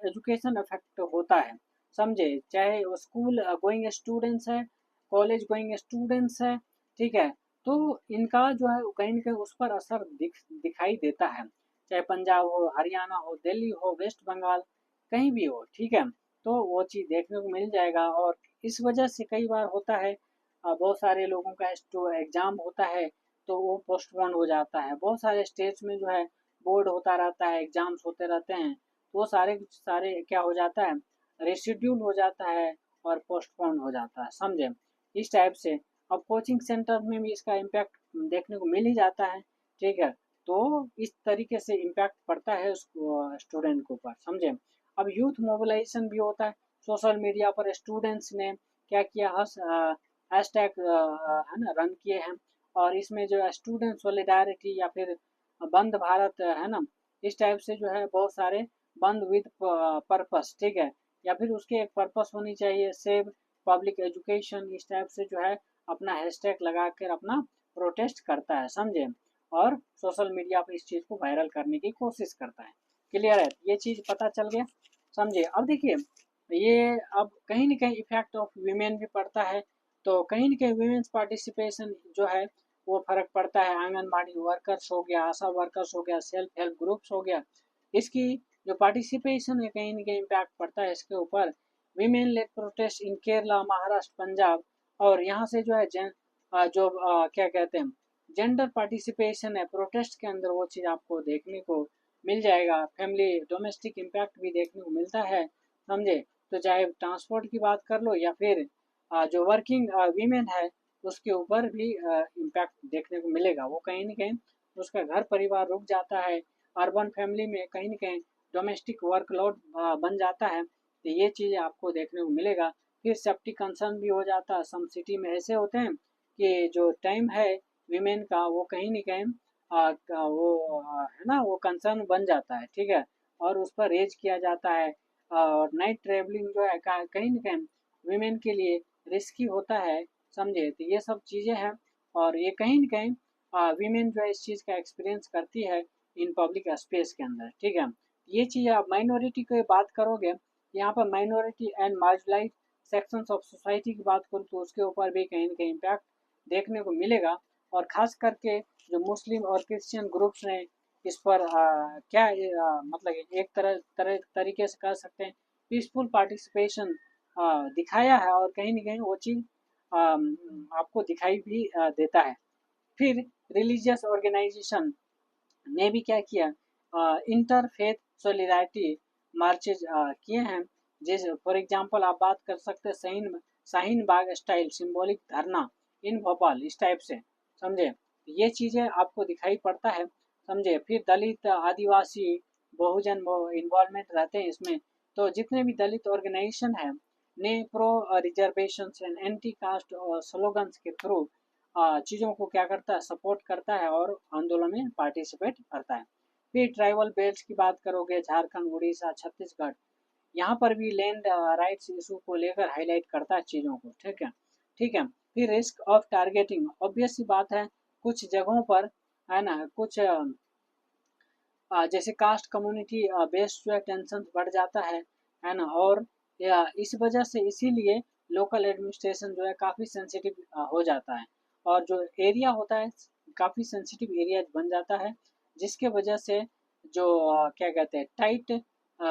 एजुकेशन अफेक्ट होता है, समझे। चाहे वो स्कूल गोइंग स्टूडेंट्स है, कॉलेज गोइंग स्टूडेंट्स है, ठीक है, तो इनका जो है कहीं न कहीं उस पर असर दिखाई देता है। चाहे पंजाब हो, हरियाणा हो, दिल्ली हो, वेस्ट बंगाल, कहीं भी हो, ठीक है, तो वो चीज़ देखने को मिल जाएगा। और इस वजह से कई बार होता है बहुत सारे लोगों का एग्ज़ाम होता है तो वो पोस्टपोन हो जाता है। बहुत सारे स्टेट्स में जो है बोर्ड होता रहता है, एग्ज़ाम्स होते रहते हैं, तो वो सारे सारे क्या हो जाता है रिशेड्यूल हो जाता है और पोस्टपोन हो जाता है, समझे। इस टाइप से अब कोचिंग सेंटर में भी इसका इम्पैक्ट देखने को मिल ही जाता है, ठीक है। तो इस तरीके से इम्पैक्ट पड़ता है उस स्टूडेंट के ऊपर, समझे। अब यूथ मोबिलाइजेशन भी होता है सोशल मीडिया पर, स्टूडेंट्स ने क्या किया, हैशटैग है ना रन किए हैं। और इसमें जो है स्टूडेंट सॉलिडारिटी या फिर बंद भारत है ना, इस टाइप से जो है बहुत सारे बंद विद पर्पस, ठीक है, या फिर उसके एक पर्पस होनी चाहिए, सेव पब्लिक एजुकेशन, इस टाइप से जो है अपना हैशटैग लगा कर अपना प्रोटेस्ट करता है, समझे, और सोशल मीडिया पर इस चीज़ को वायरल करने की कोशिश करता है। क्लियर है, ये चीज़ पता चल गया, समझे। अब देखिए ये अब कहीं ना कहीं इफेक्ट ऑफ वीमेन भी पड़ता है, तो कहीं ना कहीं वीमेन्स पार्टिसिपेशन जो है वो फर्क पड़ता है। आंगनबाड़ी वर्कर्स हो गया, आशा वर्कर्स हो गया, सेल्फ हेल्प ग्रुप्स हो गया, इसकी जो पार्टिसिपेशन है कहीं ना कहीं इम्पैक्ट पड़ता है इसके ऊपर। Women led protest in Kerala, Maharashtra, Punjab, और यहाँ से जो है क्या कहते हैं जेंडर पार्टिसिपेशन है प्रोटेस्ट के अंदर, वो चीज़ आपको देखने को मिल जाएगा। फैमिली डोमेस्टिक इम्पैक्ट भी देखने को मिलता है, समझे। तो चाहे ट्रांसपोर्ट की बात कर लो या फिर जो वर्किंग वीमेन है उसके ऊपर भी इम्पैक्ट देखने को मिलेगा। वो कहीं ना कहीं उसका घर परिवार रुक जाता है, अर्बन फैमिली में कहीं ना कहीं डोमेस्टिक वर्कलोड बन जाता है, तो ये चीज़ आपको देखने को मिलेगा। फिर सेफ्टी कंसर्न भी हो जाता है। सम सिटी में ऐसे होते हैं कि जो टाइम है वीमेन का वो कहीं ना कहीं है ना वो कंसर्न बन जाता है, ठीक है, और उस पर रेज किया जाता है। और नाइट ट्रेवलिंग जो है कहीं ना कहीं वीमेन के लिए रिस्की होता है, समझे। तो ये सब चीज़ें हैं, और ये कहीं न कहीं वीमेन जो है इस चीज़ का एक्सपीरियंस करती है इन पब्लिक स्पेस के अंदर, ठीक है। ये चीज़ आप माइनॉरिटी की बात करोगे, यहाँ पर minority and marginalised sections of society की बात करूँ तो उसके ऊपर भी कहीं न कहीं इम्पैक्ट देखने को मिलेगा। और ख़ास करके जो मुस्लिम और क्रिश्चियन ग्रुप्स ने इस पर क्या मतलब एक तरीके से कह सकते हैं पीसफुल पार्टिसिपेशन दिखाया है, और कहीं न कहीं वो चीज़ आपको दिखाई भी देता है। फिर रिलीजियस ऑर्गेनाइजेशन ने भी क्या किया, इंटरफेथ सॉलिडारिटी मार्चेज किए हैं। जैसे फॉर एग्जांपल आप बात कर सकते हैं शाहीन बाग स्टाइल सिंबॉलिक धरना इन भोपाल, इस टाइप से, समझे। ये चीज़ें आपको दिखाई पड़ता है, समझे। फिर दलित आदिवासी बहुजन इन्वॉल्वमेंट रहते हैं इसमें। तो जितने भी दलित ऑर्गेनाइजेशन है ने pro reservation and anti cast slogans के थ्रू चीज़ों को क्या करता है, सपोर्ट करता है और आंदोलन में पार्टिसिपेट करता है। फिर ट्राइबल बेल्ट की बात करोगे, झारखंड, उड़ीसा, छत्तीसगढ़, यहाँ पर भी लैंड राइट्स इशू को लेकर हाईलाइट करता है चीज़ों को, ठीक है, ठीक है। फिर रिस्क ऑफ टारगेटिंग, ऑब्वियस सी बात है, कुछ जगहों पर है ना कुछ जैसे कास्ट कम्युनिटी बेस्ड जो है टेंशन बढ़ जाता है ना, और या इस वजह से इसीलिए लोकल एडमिनिस्ट्रेशन जो है काफ़ी सेंसिटिव हो जाता है, और जो एरिया होता है काफ़ी सेंसिटिव एरिया बन जाता है, जिसके वजह से जो क्या कहते हैं टाइट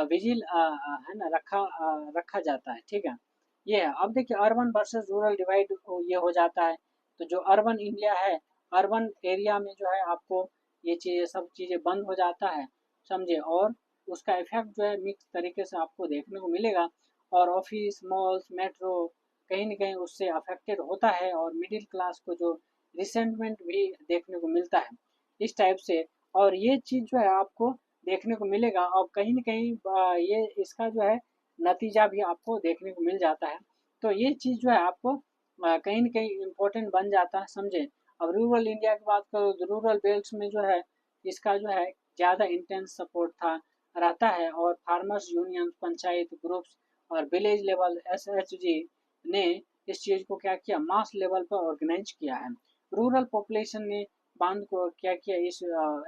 विजिल है ना रखा जाता है, ठीक है। ये है। अब देखिए अर्बन वर्सेस रूरल डिवाइड ये हो जाता है। तो जो अर्बन इंडिया है, अर्बन एरिया में जो है आपको ये चीज़ें सब चीज़ें बंद हो जाता है, समझे, और उसका इफेक्ट जो है मिक्स तरीके से आपको देखने को मिलेगा। और ऑफिस, मॉल्स, मेट्रो कहीं ना कहीं उससे अफेक्टेड होता है, और मिडिल क्लास को जो रिसेंटमेंट भी देखने को मिलता है इस टाइप से। और ये चीज़ जो है आपको देखने को मिलेगा, और कहीं ना कहीं ये इसका जो है नतीजा भी आपको देखने को मिल जाता है। तो ये चीज़ जो है आपको कहीं ना कहीं इम्पोर्टेंट बन जाता है, समझे। अब रूरल इंडिया की बात करो तो रूरल बेल्ट्स में जो है इसका जो है ज़्यादा इंटेंस सपोर्ट था रहता है, और फार्मर्स यूनियन, पंचायत ग्रुप्स और विलेज लेवल SHG ने इस चीज़ को क्या किया, मास लेवल पर ऑर्गेनाइज किया है। रूरल पॉपुलेशन ने बांध को क्या किया, इस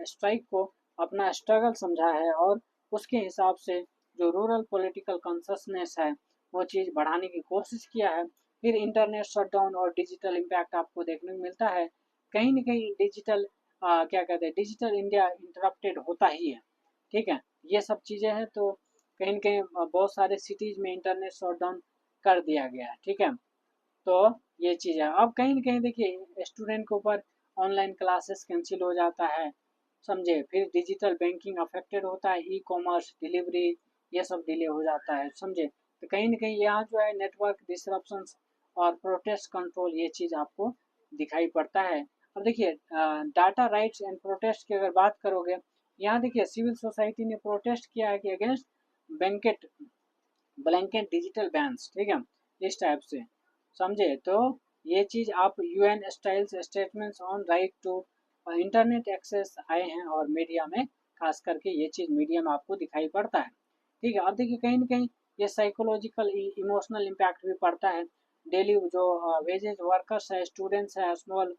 स्ट्राइक को अपना स्ट्रगल समझा है, और उसके हिसाब से जो रूरल पॉलिटिकल कॉन्शसनेस है वो चीज़ बढ़ाने की कोशिश किया है। फिर इंटरनेट शटडाउन और डिजिटल इम्पैक्ट आपको देखने को मिलता है। कहीं न कहीं डिजिटल क्या कहते हैं डिजिटल इंडिया इंटरप्टेड होता ही है, ठीक है। ये सब चीज़ें हैं, तो कहीं न कहीं बहुत सारे सिटीज़ में इंटरनेट शटडाउन कर दिया गया है, ठीक है। तो ये चीज़ है। अब कहीं न कहीं देखिए स्टूडेंट के ऊपर ऑनलाइन क्लासेस कैंसिल हो जाता है, समझे। फिर डिजिटल बैंकिंग अफेक्टेड होता है, ई-कॉमर्स, डिलीवरी ये सब डिले हो जाता है, समझे। तो कहीं न कहीं यहाँ जो है नेटवर्क डिसरप्शंस और प्रोटेस्ट कंट्रोल ये चीज़ आपको दिखाई पड़ता है। अब देखिए डाटा राइट्स एंड प्रोटेस्ट की अगर बात करोगे, यहाँ देखिए सिविल सोसाइटी ने प्रोटेस्ट किया है कि against banquet blanket digital bans, ठीक है, इस टाइप से। समझे। तो ये चीज़ आप UN styles statements on right to internet access आए हैं, और मीडिया में खास करके ये चीज़ मीडिया में आपको दिखाई पड़ता है। ठीक है, अब देखिए कहीं ना कहीं ये साइकोलॉजिकल इमोशनल इम्पैक्ट भी पड़ता है। डेली जो वेजेज वर्कर्स है, स्टूडेंट्स है, स्मॉल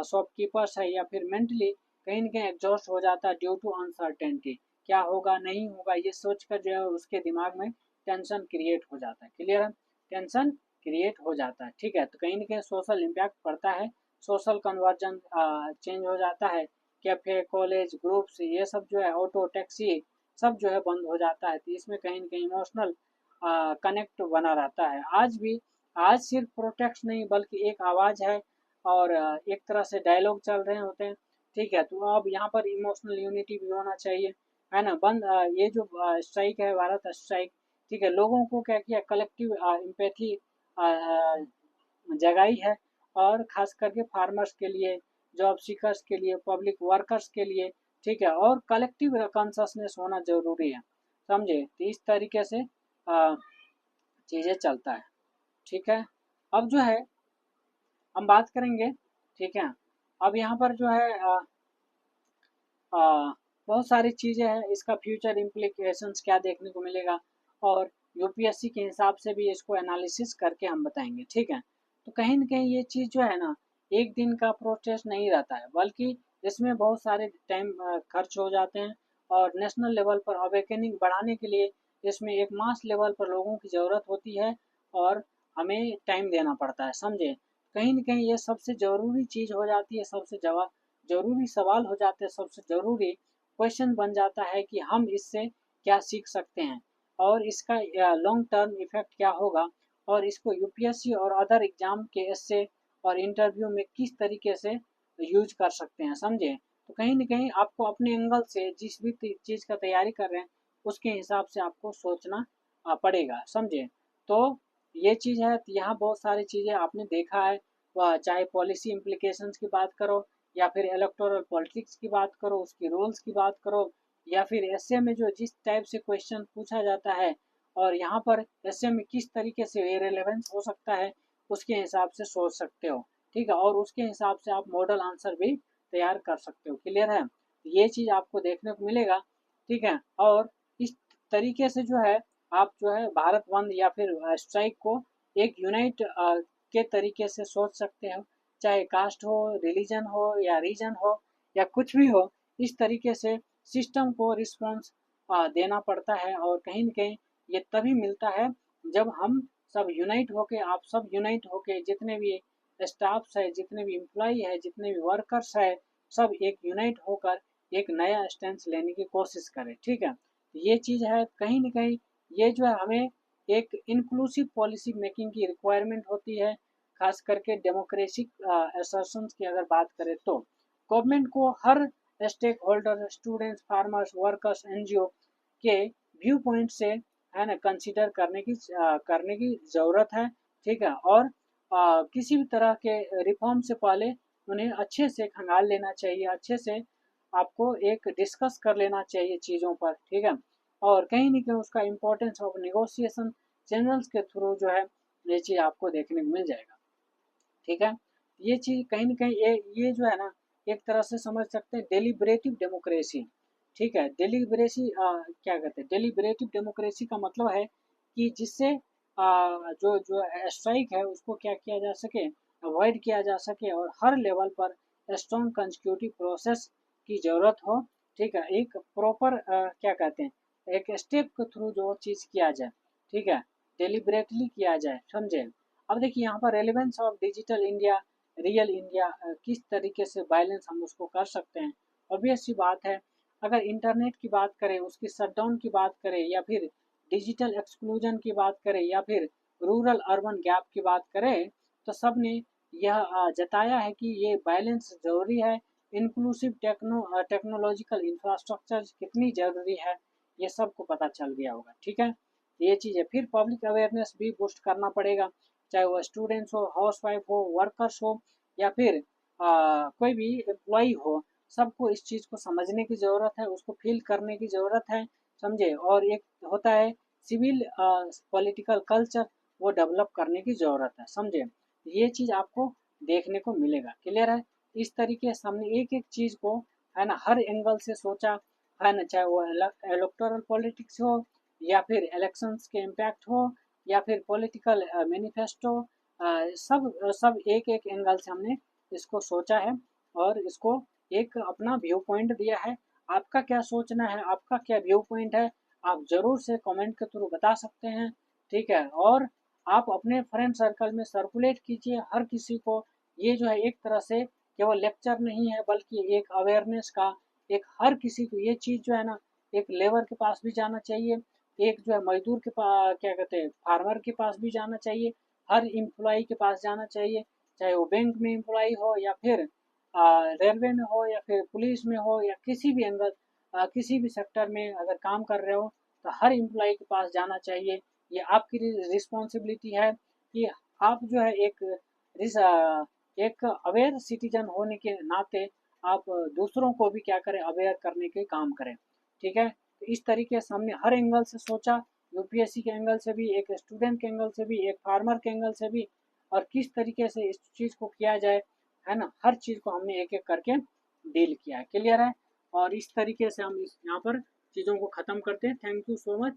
शॉपकीपर्स है, या फिर मेंटली कहीं ना कहीं एग्जॉस्ट हो जाता है ड्यू टू अनसर्टेनिटी। क्या होगा नहीं होगा ये सोच कर जो है उसके दिमाग में टेंशन क्रिएट हो जाता है। क्लियर है, टेंशन क्रिएट हो जाता है। ठीक है, तो कहीं ना कहीं सोशल इम्पैक्ट पड़ता है, सोशल कन्वर्जन चेंज हो जाता है। कैफे, कॉलेज, ग्रुप्स, ये सब जो है, ऑटो, टैक्सी, सब जो है बंद हो जाता है। तो इसमें कहीं ना कहीं इमोशनल कनेक्ट बना रहता है। आज भी, आज सिर्फ प्रोटेक्ट नहीं बल्कि एक आवाज़ है, और एक तरह से डायलॉग चल रहे होते हैं। ठीक है, तो अब यहाँ पर इमोशनल यूनिटी भी होना चाहिए, है ना। बंद ये जो स्ट्राइक है, भारत स्ट्राइक, ठीक है, लोगों को क्या किया, कलेक्टिव एम्पैथी जगाई है, और खास करके फार्मर्स के लिए, जॉब सीकर्स के लिए, पब्लिक वर्कर्स के लिए। ठीक है, और कलेक्टिव कॉन्शसनेस होना जरूरी है, समझे। तो इस तरीके से चीज़ें चलता है। ठीक है, अब जो है हम बात करेंगे। ठीक है, अब यहाँ पर जो है बहुत सारी चीज़ें हैं, इसका फ्यूचर इम्प्लीकेशंस क्या देखने को मिलेगा, और यूपीएससी के हिसाब से भी इसको एनालिसिस करके हम बताएंगे। ठीक है, तो कहीं ना कहीं ये चीज़ जो है ना, एक दिन का प्रोसेस नहीं रहता है, बल्कि इसमें बहुत सारे टाइम खर्च हो जाते हैं, और नेशनल लेवल पर अवेकनिंग बढ़ाने के लिए इसमें एक मास लेवल पर लोगों की ज़रूरत होती है, और हमें टाइम देना पड़ता है, समझे। कहीं ना कहीं ये सबसे ज़रूरी चीज़ हो जाती है, सबसे जवाब जरूरी सवाल हो जाते हैं, सबसे जरूरी क्वेश्चन बन जाता है कि हम इससे क्या सीख सकते हैं, और इसका लॉन्ग टर्म इफेक्ट क्या होगा, और इसको यूपीएससी और अदर एग्जाम के एस्से और इंटरव्यू में किस तरीके से यूज कर सकते हैं, समझे। तो कहीं ना कहीं आपको अपने एंगल से जिस भी चीज़ का तैयारी कर रहे हैं उसके हिसाब से आपको सोचना पड़ेगा, समझे। तो ये चीज़ है, तो यहाँ बहुत सारी चीज़ें आपने देखा है, चाहे पॉलिसी इम्प्लीकेशंस की बात करो, या फिर इलेक्टोरल पॉलिटिक्स की बात करो, उसकी रूल्स की बात करो, या फिर एसए में जो जिस टाइप से क्वेश्चन पूछा जाता है, और यहाँ पर एसए में किस तरीके से रेलेवेंस हो सकता है, उसके हिसाब से सोच सकते हो। ठीक है, और उसके हिसाब से आप मॉडल आंसर भी तैयार कर सकते हो। क्लियर है, ये चीज़ आपको देखने को मिलेगा। ठीक है, और इस तरीके से जो है आप जो है भारत बंद या फिर स्ट्राइक को एक यूनाइट के तरीके से सोच सकते हो, चाहे कास्ट हो, रिलीजन हो, या रीजन हो, या कुछ भी हो। इस तरीके से सिस्टम को रिस्पॉन्स देना पड़ता है, और कहीं ना कहीं ये तभी मिलता है जब हम सब यूनाइट होके, आप सब यूनाइट होके, जितने भी स्टाफ्स है, जितने भी एम्प्लॉय है, जितने भी वर्कर्स है, सब एक यूनाइट होकर एक नया स्टैंड लेने की कोशिश करें। ठीक है, ये चीज़ है, कहीं ना कहीं ये जो है हमें एक इंक्लूसिव पॉलिसी मेकिंग की रिक्वायरमेंट होती है, खास करके डेमोक्रेटिक असर्शंस की अगर बात करें तो गवर्नमेंट को हर stakeholder, students, farmers, workers, NGO के व्यू पॉइंट से, है ना, कंसीडर करने की ज़रूरत है। ठीक है, और किसी भी तरह के रिफॉर्म से पहले उन्हें अच्छे से खंगाल लेना चाहिए, अच्छे से आपको एक डिस्कस कर लेना चाहिए चीज़ों पर। ठीक है, और कहीं ना कहीं उसका इम्पोर्टेंस ऑफ नेगोशिएशन चैनल्स के थ्रू जो है ये चीज़ आपको देखने को मिल जाएगा। ठीक है, ये चीज़ कहीं ना कहीं ये जो है ना, एक तरह से समझ सकते हैं डेलिब्रेटिव डेमोक्रेसी। ठीक है, डेलिब्रेसी क्या कहते हैं, डेलिब्रेटिव डेमोक्रेसी का मतलब है कि जिससे जो जो स्ट्राइक है उसको क्या किया जा सके, अवॉइड किया जा सके, और हर लेवल पर स्ट्रॉन्ग कंस्टिट्यूटिव प्रोसेस की ज़रूरत हो। ठीक है, एक प्रॉपर क्या कहते हैं, एक स्टेप के थ्रू जो चीज़ किया जाए। ठीक है, डेलिब्रेटली किया जाए, समझे। अब देखिए यहाँ पर relevance of digital India, real India, किस तरीके से बैलेंस हम उसको कर सकते हैं। ऑब्वियस सी बात है, अगर इंटरनेट की बात करें, उसकी शटडाउन की बात करें, या फिर डिजिटल एक्सक्लूजन की बात करें, या फिर रूरल अर्बन गैप की बात करें, तो सब ने यह जताया है कि ये बैलेंस ज़रूरी है। इंक्लूसिव टेक्नोलॉजिकल इंफ्रास्ट्रक्चर कितनी ज़रूरी है, ये सबको पता चल गया होगा। ठीक है, ये चीज़ है। फिर पब्लिक अवेयरनेस भी बूस्ट करना पड़ेगा, चाहे वो स्टूडेंट्स हो, हाउस वाइफ हो, वर्कर्स हो, या फिर कोई भी एम्प्लॉय हो, सबको इस चीज़ को समझने की ज़रूरत है, उसको फील करने की ज़रूरत है, समझे। और एक होता है सिविल पॉलिटिकल कल्चर, वो डेवलप करने की ज़रूरत है, समझे। ये चीज़ आपको देखने को मिलेगा, क्लियर है। इस तरीके से हमने एक एक चीज़ को, है ना, हर एंगल से सोचा, है ना, चाहे वो इलेक्टोरल पॉलिटिक्स हो, या फिर इलेक्शंस के इम्पैक्ट हो, या फिर पॉलिटिकल मैनिफेस्टो, सब एक एक एंगल से हमने इसको सोचा है और इसको एक अपना व्यू पॉइंट दिया है। आपका क्या सोचना है, आपका क्या व्यू पॉइंट है, आप ज़रूर से कमेंट के थ्रू बता सकते हैं, ठीक है। और आप अपने फ्रेंड सर्कल में सर्कुलेट कीजिए हर किसी को। ये जो है एक तरह से केवल लेक्चर नहीं है, बल्कि एक अवेयरनेस का, एक हर किसी को ये चीज़ जो है ना, एक लेबर के पास भी जाना चाहिए, एक जो है मजदूर के पास, क्या कहते हैं, फार्मर के पास भी जाना चाहिए, हर एम्प्लॉय के पास जाना चाहिए, चाहे वो बैंक में एम्प्लॉय हो, या फिर रेलवे में हो, या फिर पुलिस में हो, या किसी भी एंगल, किसी भी सेक्टर में अगर काम कर रहे हो, तो हर एम्प्लॉय के पास जाना चाहिए। ये आपकी रिस्पॉन्सिबिलिटी है कि आप जो है एक अवेयर सिटीजन होने के नाते आप दूसरों को भी क्या करें, अवेयर करने के काम करें, ठीक है। तो इस तरीके से हमने हर एंगल से सोचा, यूपीएससी के एंगल से भी, एक स्टूडेंट के एंगल से भी, एक फार्मर के एंगल से भी, और किस तरीके से इस चीज़ को किया जाए, है ना, हर चीज़ को हमने एक एक करके डील किया है, क्लियर है। और इस तरीके से हम इस यहाँ पर चीज़ों को ख़त्म करते हैं। Thank you so much.